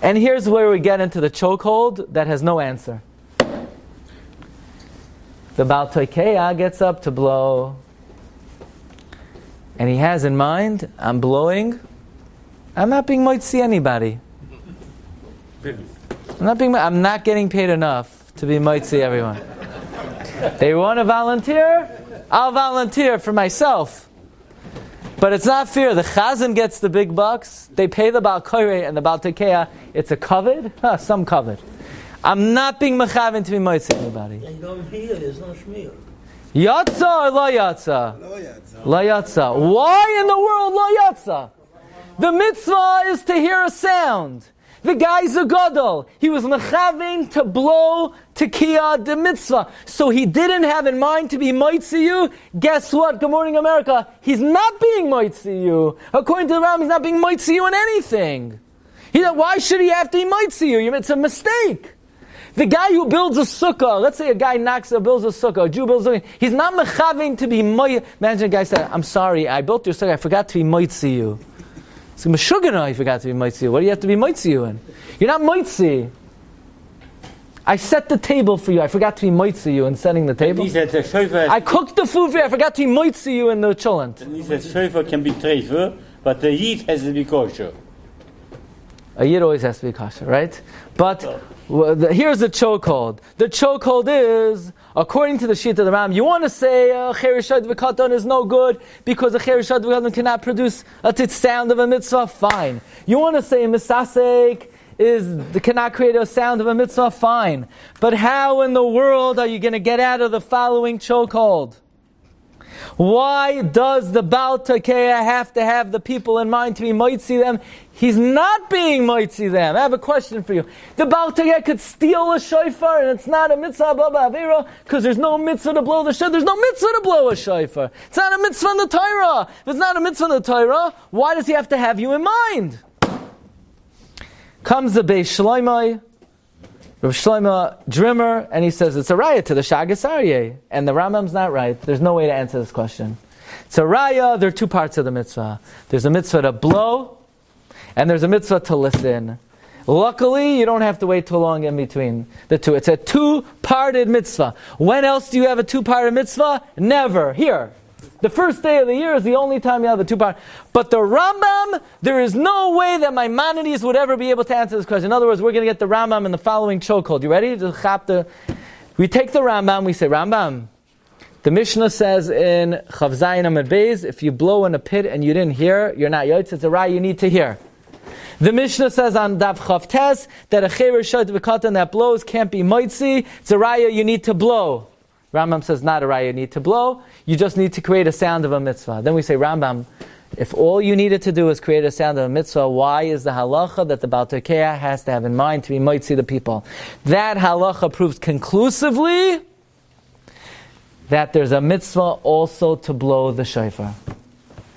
And here's where we get into the chokehold that has no answer. The Baal Toikeya gets up to blow, and he has in mind, I'm blowing, I'm not being moitzi anybody. I'm not getting paid enough to be moitzi everyone. They want to volunteer? I'll volunteer for myself. But it's not fair. The chazan gets the big bucks. They pay the Baal Koirei and the Baal Tekeya. It's a covet? Some covet. I'm not being mechaven to be moitzi anybody. And don't hear, there's no shmir. Yatsa or lo yatsa? Lo yatsa. Why in the world lo yatsa? The mitzvah is to hear a sound. The guy's a gadol. He was mechaven to blow tekiah the mitzvah. So he didn't have in mind to be moitzi you. Guess what? Good morning, America. He's not being moitzi you. According to the Rambam, he's not being moitzi you in anything. Why should he have to be moitzi you? It's a mistake. The guy who builds a sukkah, let's say a guy builds a sukkah, a Jew builds a sukkah, he's not mechaven to be moitzi. Imagine a guy said, I'm sorry, I built your sukkah, I forgot to be moitzi you. So Meshugana, he forgot to be moitzi. What do you have to be moitzi you in? You're not moitzi. I set the table for you. I forgot to be moitzi you in setting the table. I cooked the food for you. I forgot to be moitzi you in the cholent. And he says shofar can be treifer, but the heat has to be kosher. A yid always has to be kosher, right? But here's the chokehold. The chokehold is, according to the sheet of the Ram, you want to say Cherishad v'katan is no good because a Cherishad v'katan cannot produce a sound of a mitzvah. Fine. You want to say Misasek cannot create a sound of a mitzvah. Fine. But how in the world are you going to get out of the following chokehold? Why does the Baal Tekeya have to have the people in mind to be moitzi them? He's not being moitzi them. I have a question for you. The Baal Tekeya could steal a shofar and it's not a mitzvah baba avera because there's no mitzvah to blow the shofar. There's no mitzvah to blow a shofar. It's not a mitzvah in the Torah. If it's not a mitzvah in the Torah, why does he have to have you in mind? Comes the Beis Shloimeh, Rav Shlomo Drimmer, and he says it's a raya to the Shagas Aryeh. And the Rambam's not right. There's no way to answer this question. It's a raya. There are two parts of the mitzvah. There's a mitzvah to blow, and there's a mitzvah to listen. Luckily, you don't have to wait too long in between the two. It's a two-parted mitzvah. When else do you have a two-parted mitzvah? Never. Here. The first day of the year is the only time you have a two-part. But the Rambam, there is no way that Maimonides would ever be able to answer this question. In other words, we're going to get the Rambam in the following chokehold. You ready? We take the Rambam, we say, Rambam, the Mishnah says in Chav Zayin Amud Beis, if you blow in a pit and you didn't hear, you're not yotz, it's a raya you need to hear. The Mishnah says on Dav Chav Tes that a chever shot v'katan that blows can't be moitzi, it's a raya you need to blow. Rambam says not a raya you need to blow, you just need to create a sound of a mitzvah. Then we say, Rambam, if all you needed to do is create a sound of a mitzvah, why is the halacha that the Baal Tekeya has to have in mind to be moitzi the people? That halacha proves conclusively that there's a mitzvah also to blow the shofar.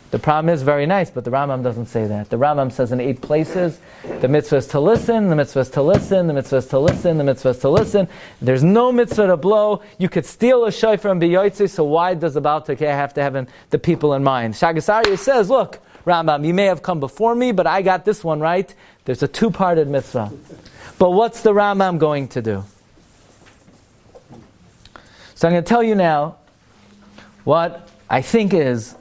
The problem is very nice, but the Rambam doesn't say that. The Rambam says in 8 places, the mitzvah is to listen, the mitzvah is to listen, the mitzvah is to listen, the mitzvah is to listen. There's no mitzvah to blow. You could steal a shofar and be yotzei, so why does the Baal Tekeya have to have the people in mind? Shagas Aryeh says, look, Rambam, you may have come before me, but I got this one right. There's a 2-parted mitzvah. But what's the Rambam going to do? So I'm going to tell you now what I think is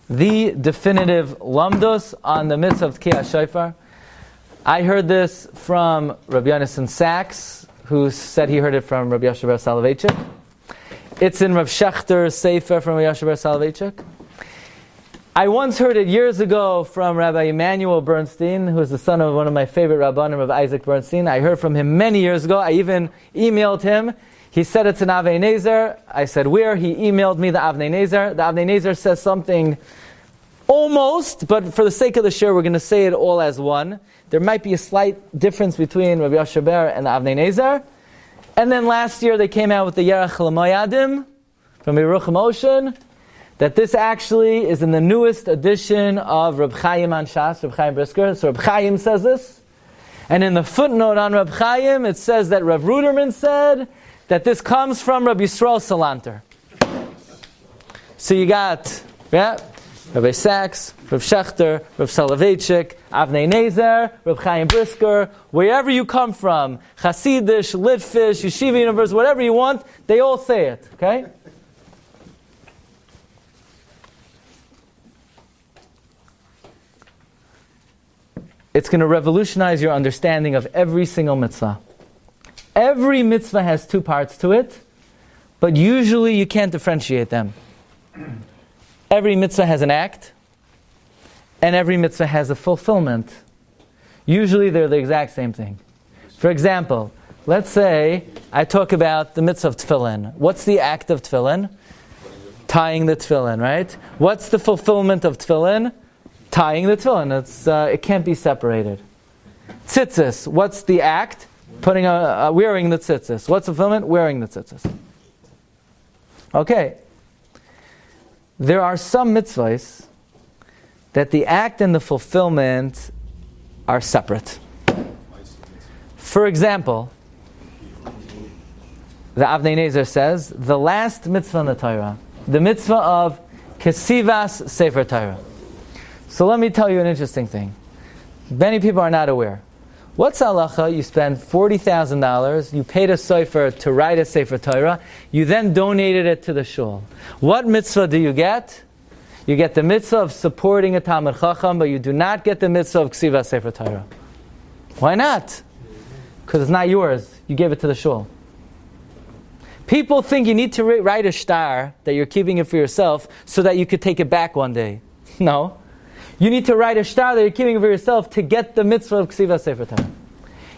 the definitive lamdus on the mitzvah of Tkiyah Shofar. I heard this from Rabbi Yonasan Sachs, who said he heard it from Rabbi Yasher bar Soloveitchik. It's in Rav Shechter's Sefer from Rabbi Yasher bar Soloveitchik. I once heard it years ago from Rabbi Emanuel Bernstein, who is the son of one of my favorite Rabbanim, Rabbi Isaac Bernstein. I heard from him many years ago. I even emailed him. He said it's an Avnei Nezer. I said, where? He emailed me the Avnei Nezer. The Avnei Nezer says something almost, but for the sake of the shiur, we're going to say it all as one. There might be a slight difference between Rabbi Yasher bar and the Avnei Nezer. And then last year they came out with the Yerach L'Moyadim from Yerucham Ocean, that this actually is in the newest edition of Reb Chaim on Shas, Reb Chaim Brisker. So Reb Chaim says this. And in the footnote on Reb Chaim, it says that Reb Ruderman said that this comes from Reb Yisrael Salanter. So you got, Rabbi Sachs, Reb Shechter, Reb Soloveitchik, Avnei Nezer, Reb Chaim Brisker, wherever you come from, Hasidish, Litvish, Yeshiva Universe, whatever you want, they all say it, okay? It's going to revolutionize your understanding of every single mitzvah. Every mitzvah has two parts to it, but usually you can't differentiate them. Every mitzvah has an act, and every mitzvah has a fulfillment. Usually they're the exact same thing. For example, let's say I talk about the mitzvah of tefillin. What's the act of tefillin? Tying the tefillin, right? What's the fulfillment of tefillin? Tying the tefillin. It can't be separated. Tzitzis. What's the act? Wearing the tzitzis. What's the fulfillment? Wearing the tzitzis. Okay. There are some mitzvahs that the act and the fulfillment are separate. For example, the Avnei Nezer says, the last mitzvah in the Torah, the mitzvah of Kesivas Sefer Torah. So let me tell you an interesting thing. Many people are not aware. What's halacha? You spend $40,000, you paid a sefer to write a Sefer Torah, you then donated it to the shul. What mitzvah do you get? You get the mitzvah of supporting a Talmud Chacham, but you do not get the mitzvah of Ksiva Sefer Torah. Why not? Because it's not yours. You gave it to the shul. People think you need to write a shtar, that you're keeping it for yourself, so that you could take it back one day. No. You need to write a shtar that you're keeping for yourself to get the mitzvah of Ksiva Sefer Torah.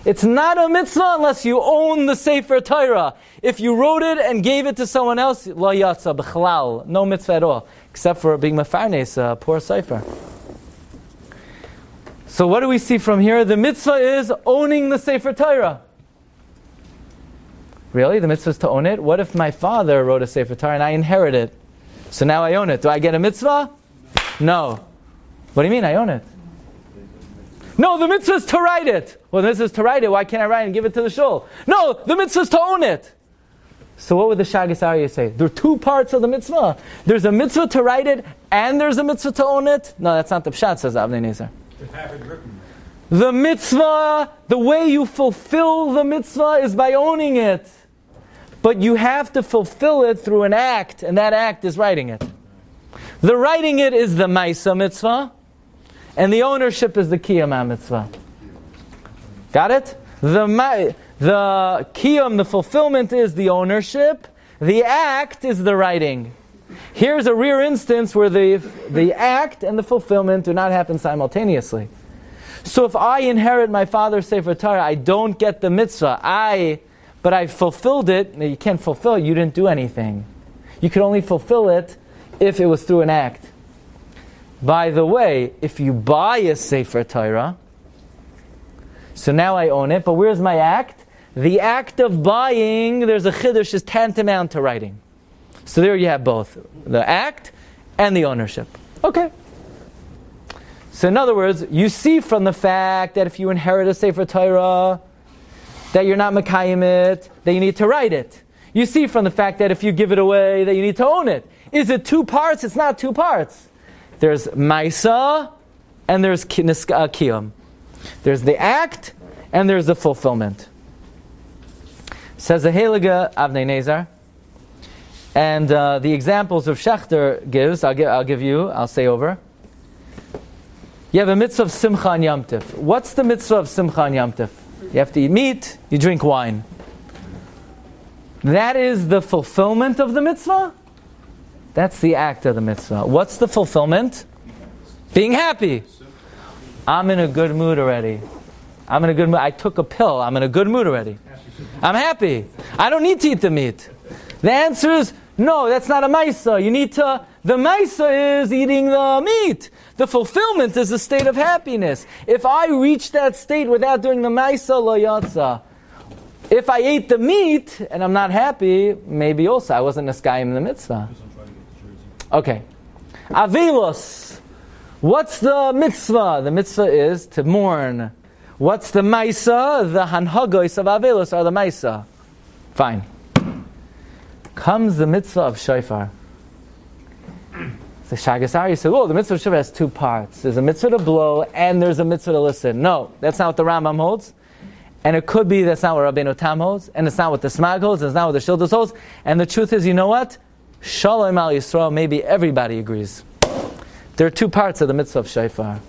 It's not a mitzvah unless you own the Sefer Torah. If you wrote it and gave it to someone else, lo yatsa b'chalal, no mitzvah at all, except for being mefarnes, a poor sefer. So what do we see from here? The mitzvah is owning the Sefer Torah. Really? The mitzvah is to own it? What if my father wrote a Sefer Torah and I inherit it? So now I own it. Do I get a mitzvah? No. What do you mean I own it? No, the mitzvah is to write it. Well, the mitzvah is to write it. Why can't I write and give it to the shul? No, the mitzvah is to own it. So what would the Shagas Aryeh say? There are two parts of the mitzvah. There's a mitzvah to write it, and there's a mitzvah to own it. No, that's not the pshat, says Avnei Nezer. To have it written. The mitzvah, the way you fulfill the mitzvah is by owning it. But you have to fulfill it through an act, and that act is writing it. The writing it is the Maisa mitzvah, and the ownership is the Kiyam mitzvah. Got it? The Kiyam, the fulfillment, is the ownership. The act is the writing. Here's a rare instance where the act and the fulfillment do not happen simultaneously. So if I inherit my father's Sefer Torah, I don't get the mitzvah. But I fulfilled it. You can't fulfill it. You didn't do anything. You could only fulfill it if it was through an act. By the way, if you buy a Sefer Torah, so now I own it, but where's my act? The act of buying, there's a chiddush, is tantamount to writing. So there you have both, the act and the ownership. Okay. So in other words, you see from the fact that if you inherit a Sefer Torah, that you're not mekayim it, that you need to write it. You see from the fact that if you give it away, that you need to own it. Is it two parts? It's not two parts. There's Maisa and there's Kiyum. There's the act and there's the fulfillment. Says the Heilige Avnei Nezer. And the examples of Shechter gives, I'll say over. You have a mitzvah of Simcha and Yom Tif. What's the mitzvah of Simcha and Yom Tif? You have to eat meat, you drink wine. That is the fulfillment of the mitzvah. That's the act of the mitzvah. What's the fulfillment? Being happy. I'm in a good mood already. I'm in a good mood. I took a pill. I'm in a good mood already. I'm happy. I don't need to eat the meat. The answer is, no, that's not a maisa. The maisa is eating the meat. The fulfillment is a state of happiness. If I reach that state without doing the maisa, lo yatsa. If I ate the meat and I'm not happy, maybe also I wasn't Neskayim the mitzvah. Okay. Avelos. What's the mitzvah? The mitzvah is to mourn. What's the maisa? The hanhagos of Avelos are the maisa. Fine. Comes the mitzvah of shofar. The Shagasari said, the mitzvah of shofar has two parts. There's a mitzvah to blow and there's a mitzvah to listen. No, that's not what the Rambam holds. And it could be that's not what Rabbeinu Tam holds. And it's not what the Smag holds. And it's not what the Shildos holds. And the truth is, you know what? Shalom al Yisrael, maybe everybody agrees. There are two parts of the mitzvah of shofar.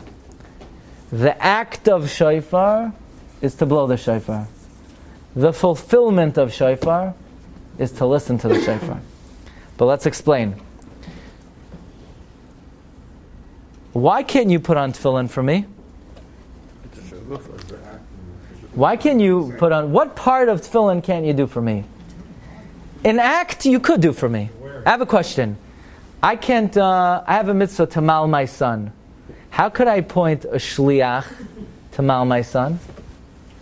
The act of shofar is to blow the shofar. The fulfillment of shofar is to listen to the shofar. But let's explain. Why can't you put on tefillin for me? Why can't you put on... What part of tefillin can't you do for me? An act you could do for me. I have a question. I can't... I have a mitzvah to mal my son. How could I point a shliach to mal my son?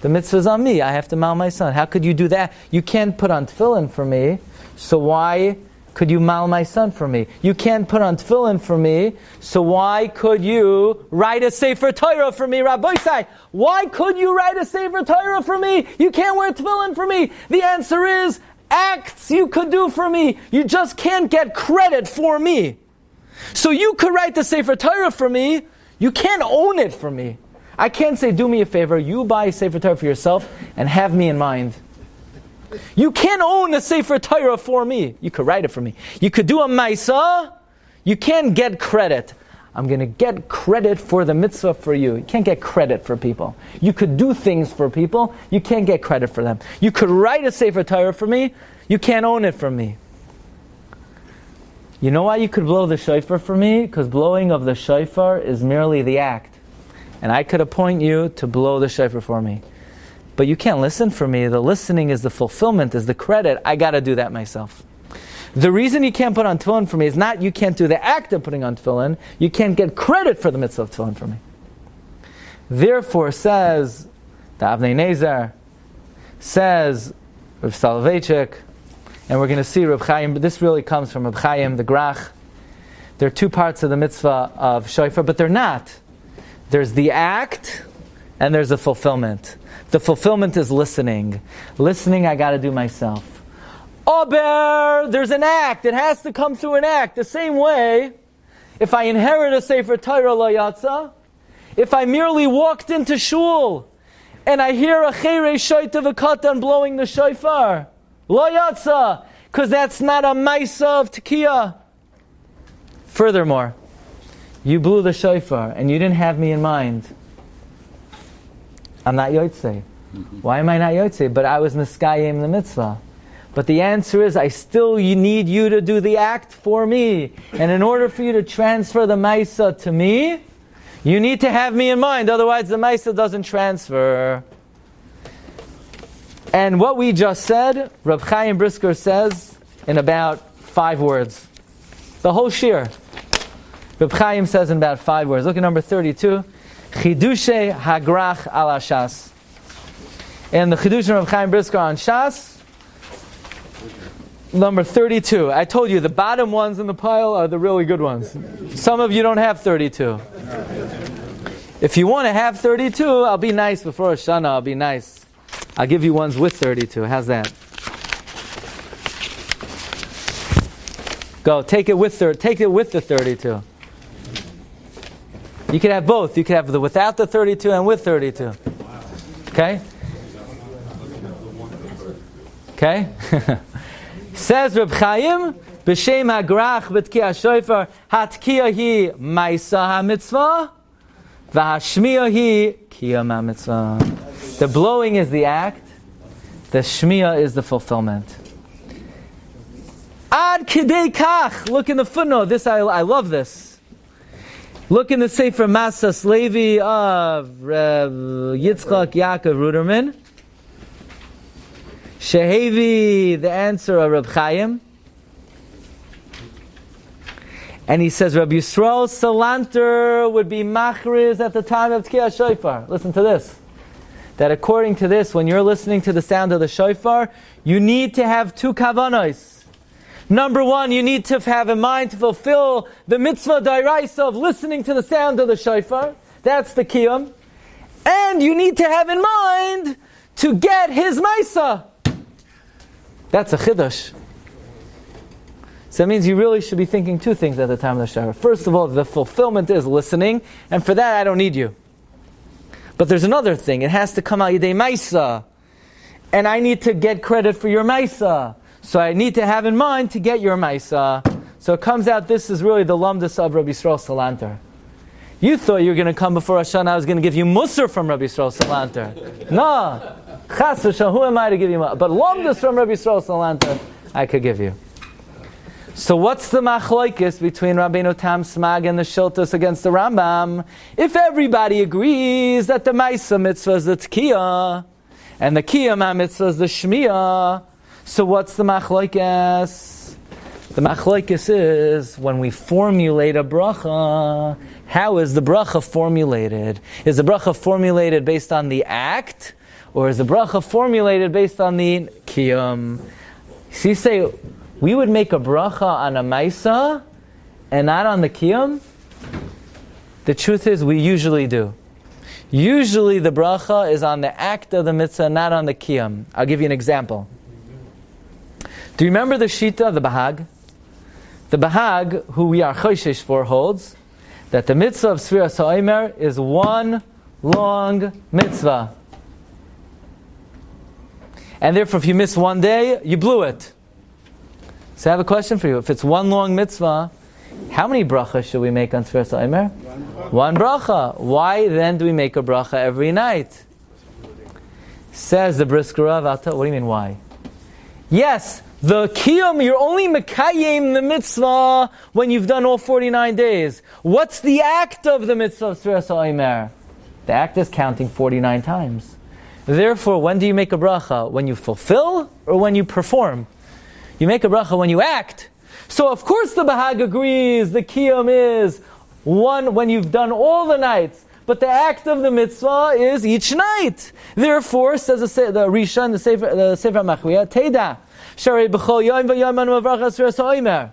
The mitzvah is on me. I have to mal my son. How could you do that? You can't put on tefillin for me. So why could you mal my son for me? You can't put on tefillin for me. So why could you write a Sefer Torah for me, Rabbi Glatstein? Why could you write a Sefer Torah for me? You can't wear tefillin for me. The answer is acts you could do for me. You just can't get credit for me. So you could write the Sefer Torah for me. You can't own it for me. I can't say, do me a favor, you buy a Sefer Torah for yourself and have me in mind. You can't own a Sefer Torah for me. You could write it for me. You could do a Maisa. You can't get credit. I'm going to get credit for the mitzvah for you. You can't get credit for people. You could do things for people. You can't get credit for them. You could write a Sefer Torah for me. You can't own it from me. You know why you could blow the shofar for me? Because blowing of the shofar is merely the act. And I could appoint you to blow the shofar for me. But you can't listen for me. The listening is the fulfillment, is the credit. I got to do that myself. The reason you can't put on tefillin for me is not you can't do the act of putting on tefillin. You can't get credit for the mitzvah of tefillin for me. Therefore, says the Avnei Nezer, says Rav Soloveitchik, and we're going to see Reb Chaim, but this really comes from Reb Chaim, the Grach. There are two parts of the mitzvah of shofar, but they're not. There's the act, and there's the fulfillment. The fulfillment is listening. Listening, I got to do myself. Aber, there's an act. It has to come through an act. The same way, if I inherit a Sefer Torah lo yatsa, if I merely walked into shul, and I hear a cherei shoyta v'katan blowing the shofar, lo yatsa, because that's not a maisa of tekiah. Furthermore, you blew the shofar, and you didn't have me in mind. I'm not yotzei. Why am I not yotzei? But I was neskayim the mitzvah. But the answer is, I still need you to do the act for me. And in order for you to transfer the maisa to me, you need to have me in mind. Otherwise, the maisa doesn't transfer. And what we just said, Reb Chaim Brisker says in about 5 words. The whole shiur. Reb Chaim says in about 5 words. Look at number 32. Chidushe hagrach al Shas. And the Chidush of Reb Chaim Brisker on Shas, number 32. I told you the bottom ones in the pile are the really good ones. Some of you don't have 32. If you want to have 32, I'll be nice before Hashanah. I'll be nice. I'll give you ones with 32. How's that? Go. Take it with the 32. You can have both. You can have the without the 32 and with 32. Okay? Okay? Says Reb Chaim, B'shem hagrach b'tkiya shofar, hatkiya hi maisa ha-mitzvah, v'hashmiya hi kiyam ha-mitzvah. The blowing is the act, the shmiya is the fulfillment. Ad kidei kach, look in the footnote, this I love this. Look in the Sefer Masas Levi of Reb Yitzchak Yaakov Ruderman. Shehevi, the answer of Reb Chaim. And he says, Rabbi Yisrael Salanter would be machriz at the time of Tkiyah Shofar. Listen to this. that according to this, when you're listening to the sound of the shofar, you need to have two kavanos. Number one, you need to have in mind to fulfill the mitzvah d'oraisa of listening to the sound of the shofar. That's the kiyum. And you need to have in mind to get his maisa. That's a chiddush. So that means you really should be thinking two things at the time of the shofar. First of all, the fulfillment is listening, and for that I don't need you. But there's another thing. It has to come out yidei maisa. And I need to get credit for your maisa. So I need to have in mind to get your maisa. So it comes out this is really the lumdus of Rabbi Yisrael Salanter. You thought you were going to come before Hashanah, I was going to give you musar from Rabbi Yisrael Salanter. No. Chas v'shalom, who am I to give you musar? But lumdus from Rabbi Yisrael Salanter, I could give you. So what's the machlokes between Rabbeinu Tam Smag and the Shiltus against the Rambam? If everybody agrees that the Maisa mitzvah is the Tkiyah, and the Kiyah mitzvah is the Shmiyah, so what's the machlokes? The machlokes is when we formulate a bracha, how is the bracha formulated? Is the bracha formulated based on the act, or is the bracha formulated based on the Kiyum? So you say, we would make a bracha on a maisa and not on the kiyum? The truth is, we usually do. Usually the bracha is on the act of the mitzvah, not on the kiyum. I'll give you an example. Do you remember the shita of the Bahag? The Bahag, who we are choishish for, holds that the mitzvah of Sfiras HaOmer is one long mitzvah. And therefore, if you miss one day, you blew it. So I have a question for you. If it's one long mitzvah, how many brachas should we make on Sfiras HaOmer? One bracha. Why then do we make a bracha every night? Says the Brisker Rav. What do you mean why? Yes, the kiyum, you're only mekayim the mitzvah when you've done all 49 days. What's the act of the mitzvah of Sfiras HaOmer? The act is counting 49 times. Therefore, when do you make a bracha? When you fulfill or when you perform? You make a bracha when you act. So of course the Bahag agrees the kiyum is one when you've done all the nights. But the act of the mitzvah is each night. Therefore, says the Rishon, the Sefer HaMachriya, Teda, Sharei b'chol yom v'yom anu avracha Sfiras HaOmer.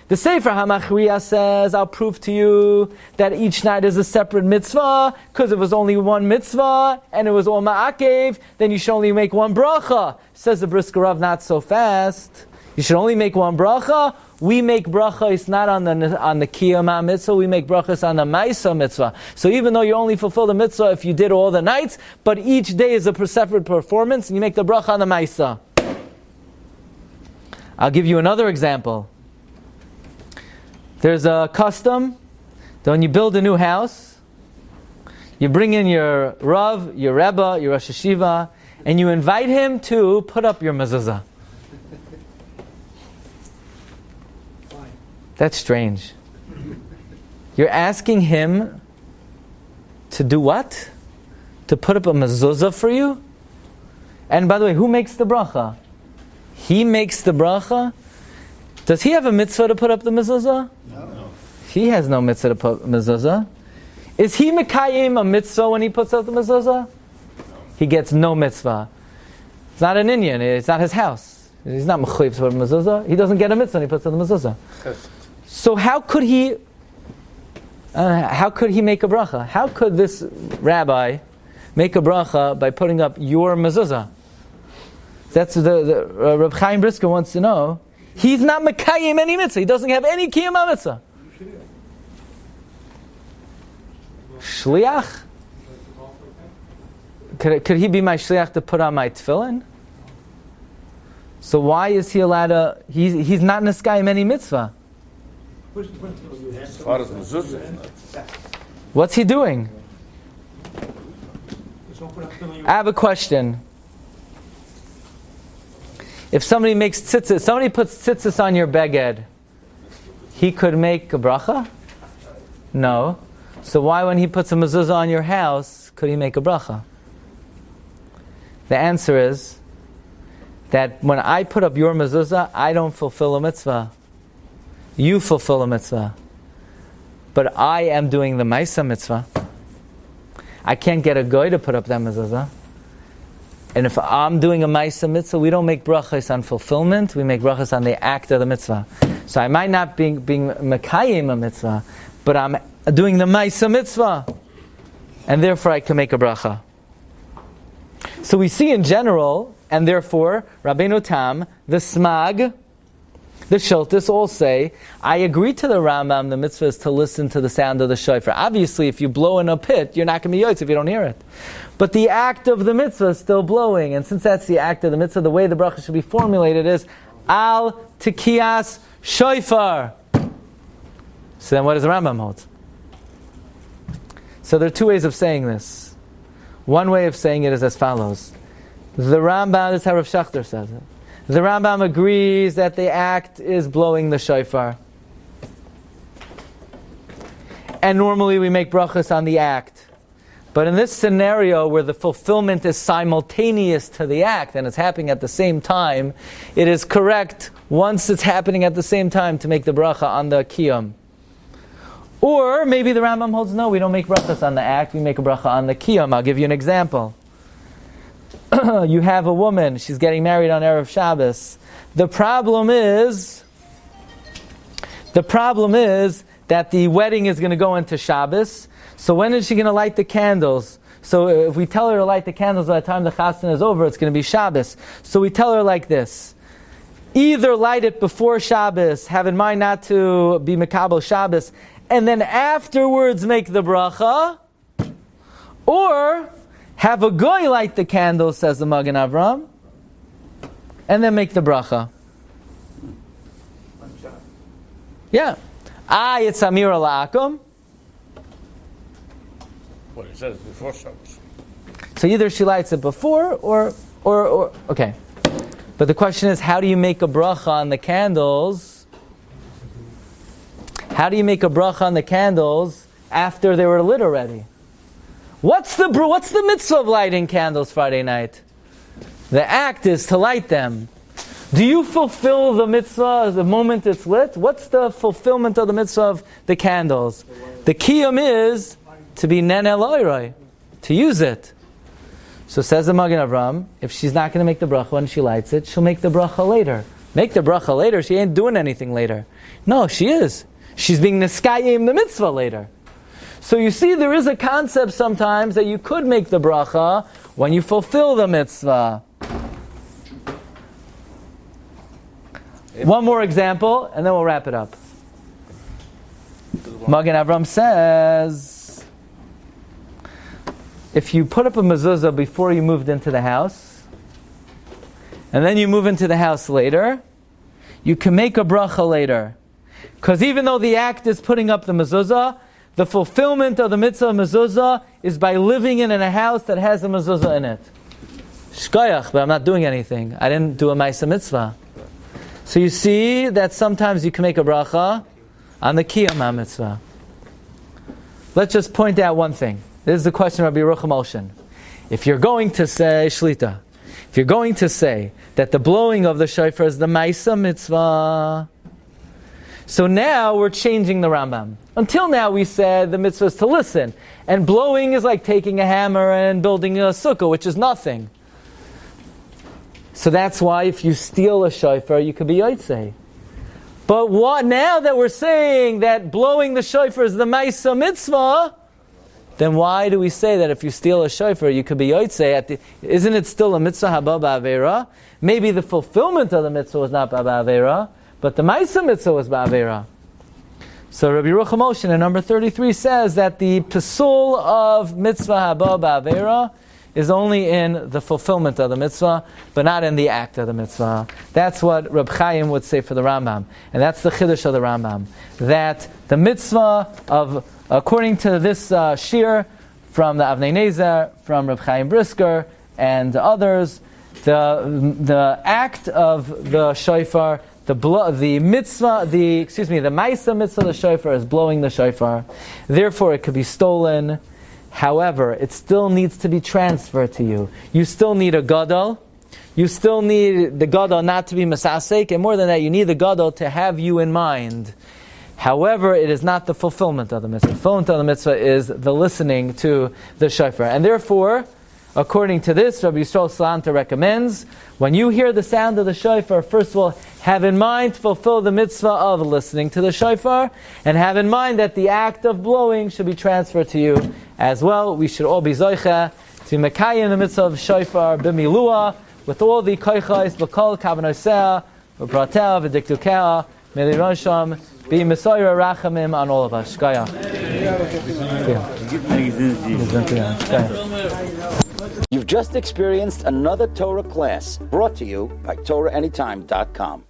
The Sefer HaMachriya says, I'll prove to you that each night is a separate mitzvah, because if it was only one mitzvah, and it was all ma'akev, then you should only make one bracha. Says the Brisker Rav, not so fast. You should only make one bracha. We make brachas not on the kiyama mitzvah, we make brachas on the maisa mitzvah. So even though you only fulfill the mitzvah if you did all the nights, but each day is a separate performance, and you make the bracha on the maisa. I'll give you another example. There's a custom that when you build a new house, you bring in your Rav, your Rebbe, your Rosh Hashiva, and you invite him to put up your mezuzah. That's strange. You're asking him to do what? To put up a mezuzah for you? And by the way, who makes the bracha? He makes the bracha? Does he have a mitzvah to put up the mezuzah? No. He has no mitzvah to put up mezuzah. Is he mekayim a mitzvah when he puts up the mezuzah? No. He gets no mitzvah. It's not an Indian. It's not his house. He's not mechuyev to put up a mezuzah. He doesn't get a mitzvah when he puts up the mezuzah. So how could he make a bracha? How could this rabbi make a bracha by putting up your mezuzah? That's the Reb Chaim Brisker wants to know. He's not mekayim any mitzvah. He doesn't have any kiyum mitzvah. Shliach? Could he be my shliach to put on my tefillin? So why is he allowed to? He's not neskayim any mitzvah. As far as mezuzah. What's he doing? I have a question. If somebody makes tzitzis, somebody puts tzitzis on your beged, he could make a bracha? No. So why when he puts a mezuzah on your house, could he make a bracha? The answer is that when I put up your mezuzah, I don't fulfill a mitzvah. You fulfill a mitzvah. But I am doing the maisa mitzvah. I can't get a goy to put up that mezuzah. And if I'm doing a Maisa Mitzvah, we don't make brachas on fulfillment, we make brachas on the act of the mitzvah. So I might not be being Mekayim a mitzvah, but I'm doing the Maisa Mitzvah. And therefore I can make a bracha. So we see in general, and therefore, Rabbeinu Tam, the Smag, the Shiltis all say, I agree to the Rambam, the mitzvah is to listen to the sound of the shofar. Obviously, if you blow in a pit, you're not going to be yotz if you don't hear it. But the act of the mitzvah is still blowing, and since that's the act of the mitzvah, the way the bracha should be formulated is, Al Tikiyas Shofar. So then what does the Rambam hold? So there are two ways of saying this. One way of saying it is as follows. The Rambam, this is how Rav Shachter says it. The Rambam agrees that the act is blowing the shofar. And normally we make brachas on the act. But in this scenario where the fulfillment is simultaneous to the act and it's happening at the same time, it is correct, once it's happening at the same time, to make the bracha on the kiyum. Or maybe the Rambam holds, no, we don't make brachas on the act, we make a bracha on the kiyum. I'll give you an example. You have a woman, she's getting married on Erev Shabbos. The problem is that the wedding is going to go into Shabbos. So when is she going to light the candles? So if we tell her to light the candles by the time the chasna is over, it's going to be Shabbos. So we tell her like this. Either light it before Shabbos, have in mind not to be Mekabel Shabbos, and then afterwards make the bracha, or have a goy light the candles, says the Magen Avram, and then make the bracha. Yeah. It's Amir Ala'akum. Well, it says before Shabbos. So either she lights it before, or okay. But the question is, how do you make a bracha on the candles? How do you make a bracha on the candles after they were lit already? What's the mitzvah of lighting candles Friday night? The act is to light them. Do you fulfill the mitzvah the moment it's lit? What's the fulfillment of the mitzvah of the candles? The kiyum is to be nen el oiroi, to use it. So says the Magen Avram, if she's not going to make the bracha when she lights it, she'll make the bracha later. Make the bracha later, she ain't doing anything later. No, she is. She's being niskayim the mitzvah later. So you see, there is a concept sometimes that you could make the bracha when you fulfill the mitzvah. One more example, and then we'll wrap it up. Magen Avram says, if you put up a mezuzah before you moved into the house, and then you move into the house later, you can make a bracha later. Because even though the act is putting up the mezuzah, the fulfillment of the mitzvah of mezuzah is by living in a house that has a mezuzah in it. Shkoyach, but I'm not doing anything. I didn't do a ma'isa mitzvah. So you see that sometimes you can make a bracha on the kiyum mitzvah. Let's just point out one thing. This is the question of Rabbi Yerucham Olshan. If you're going to say shlita, if you're going to say that the blowing of the shofar is the ma'isa mitzvah, so now we're changing the Rambam. Until now we said the mitzvah is to listen. And blowing is like taking a hammer and building a sukkah, which is nothing. So that's why if you steal a shofar, you could be yotzei. But what now that we're saying that blowing the shofar is the ma'isa mitzvah, then why do we say that if you steal a shofar, you could be yotzei? Isn't it still a mitzvah haba ba'avera? Maybe the fulfillment of the mitzvah was not ba'avera, but the ma'isa mitzvah was ba'avera. So Rabbi Yerucham Olshan in number 33 says that the pasul of mitzvah haba ba'avera is only in the fulfillment of the mitzvah, but not in the act of the mitzvah. That's what Reb Chaim would say for the Rambam. And that's the chiddush of the Rambam. That the mitzvah of, according to this shiur from the Avnei Nezer, from Reb Chaim Brisker, and others, the act of the shofar, the ma'isa mitzvah of the shofar is blowing the shofar. Therefore, it could be stolen. However, it still needs to be transferred to you. You still need a gadol. You still need the gadol not to be masasek, and more than that, you need the gadol to have you in mind. However, it is not the fulfillment of the mitzvah. The fulfillment of the mitzvah is the listening to the shofar. And therefore, According to this, Rabbi Yisrael Salanta recommends, when you hear the sound of the shofar, first of all, have in mind to fulfill the mitzvah of listening to the shofar, and have in mind that the act of blowing should be transferred to you as well. We should all be zoicha to mekayim the mitzvah of shofar b'milua, with all the koichos, l'kol kavanosea, v'pratel, v'diktukea, milirosham, be Messiah Rachamim on all of us. Shkaya. You've just experienced another Torah class brought to you by TorahAnytime.com.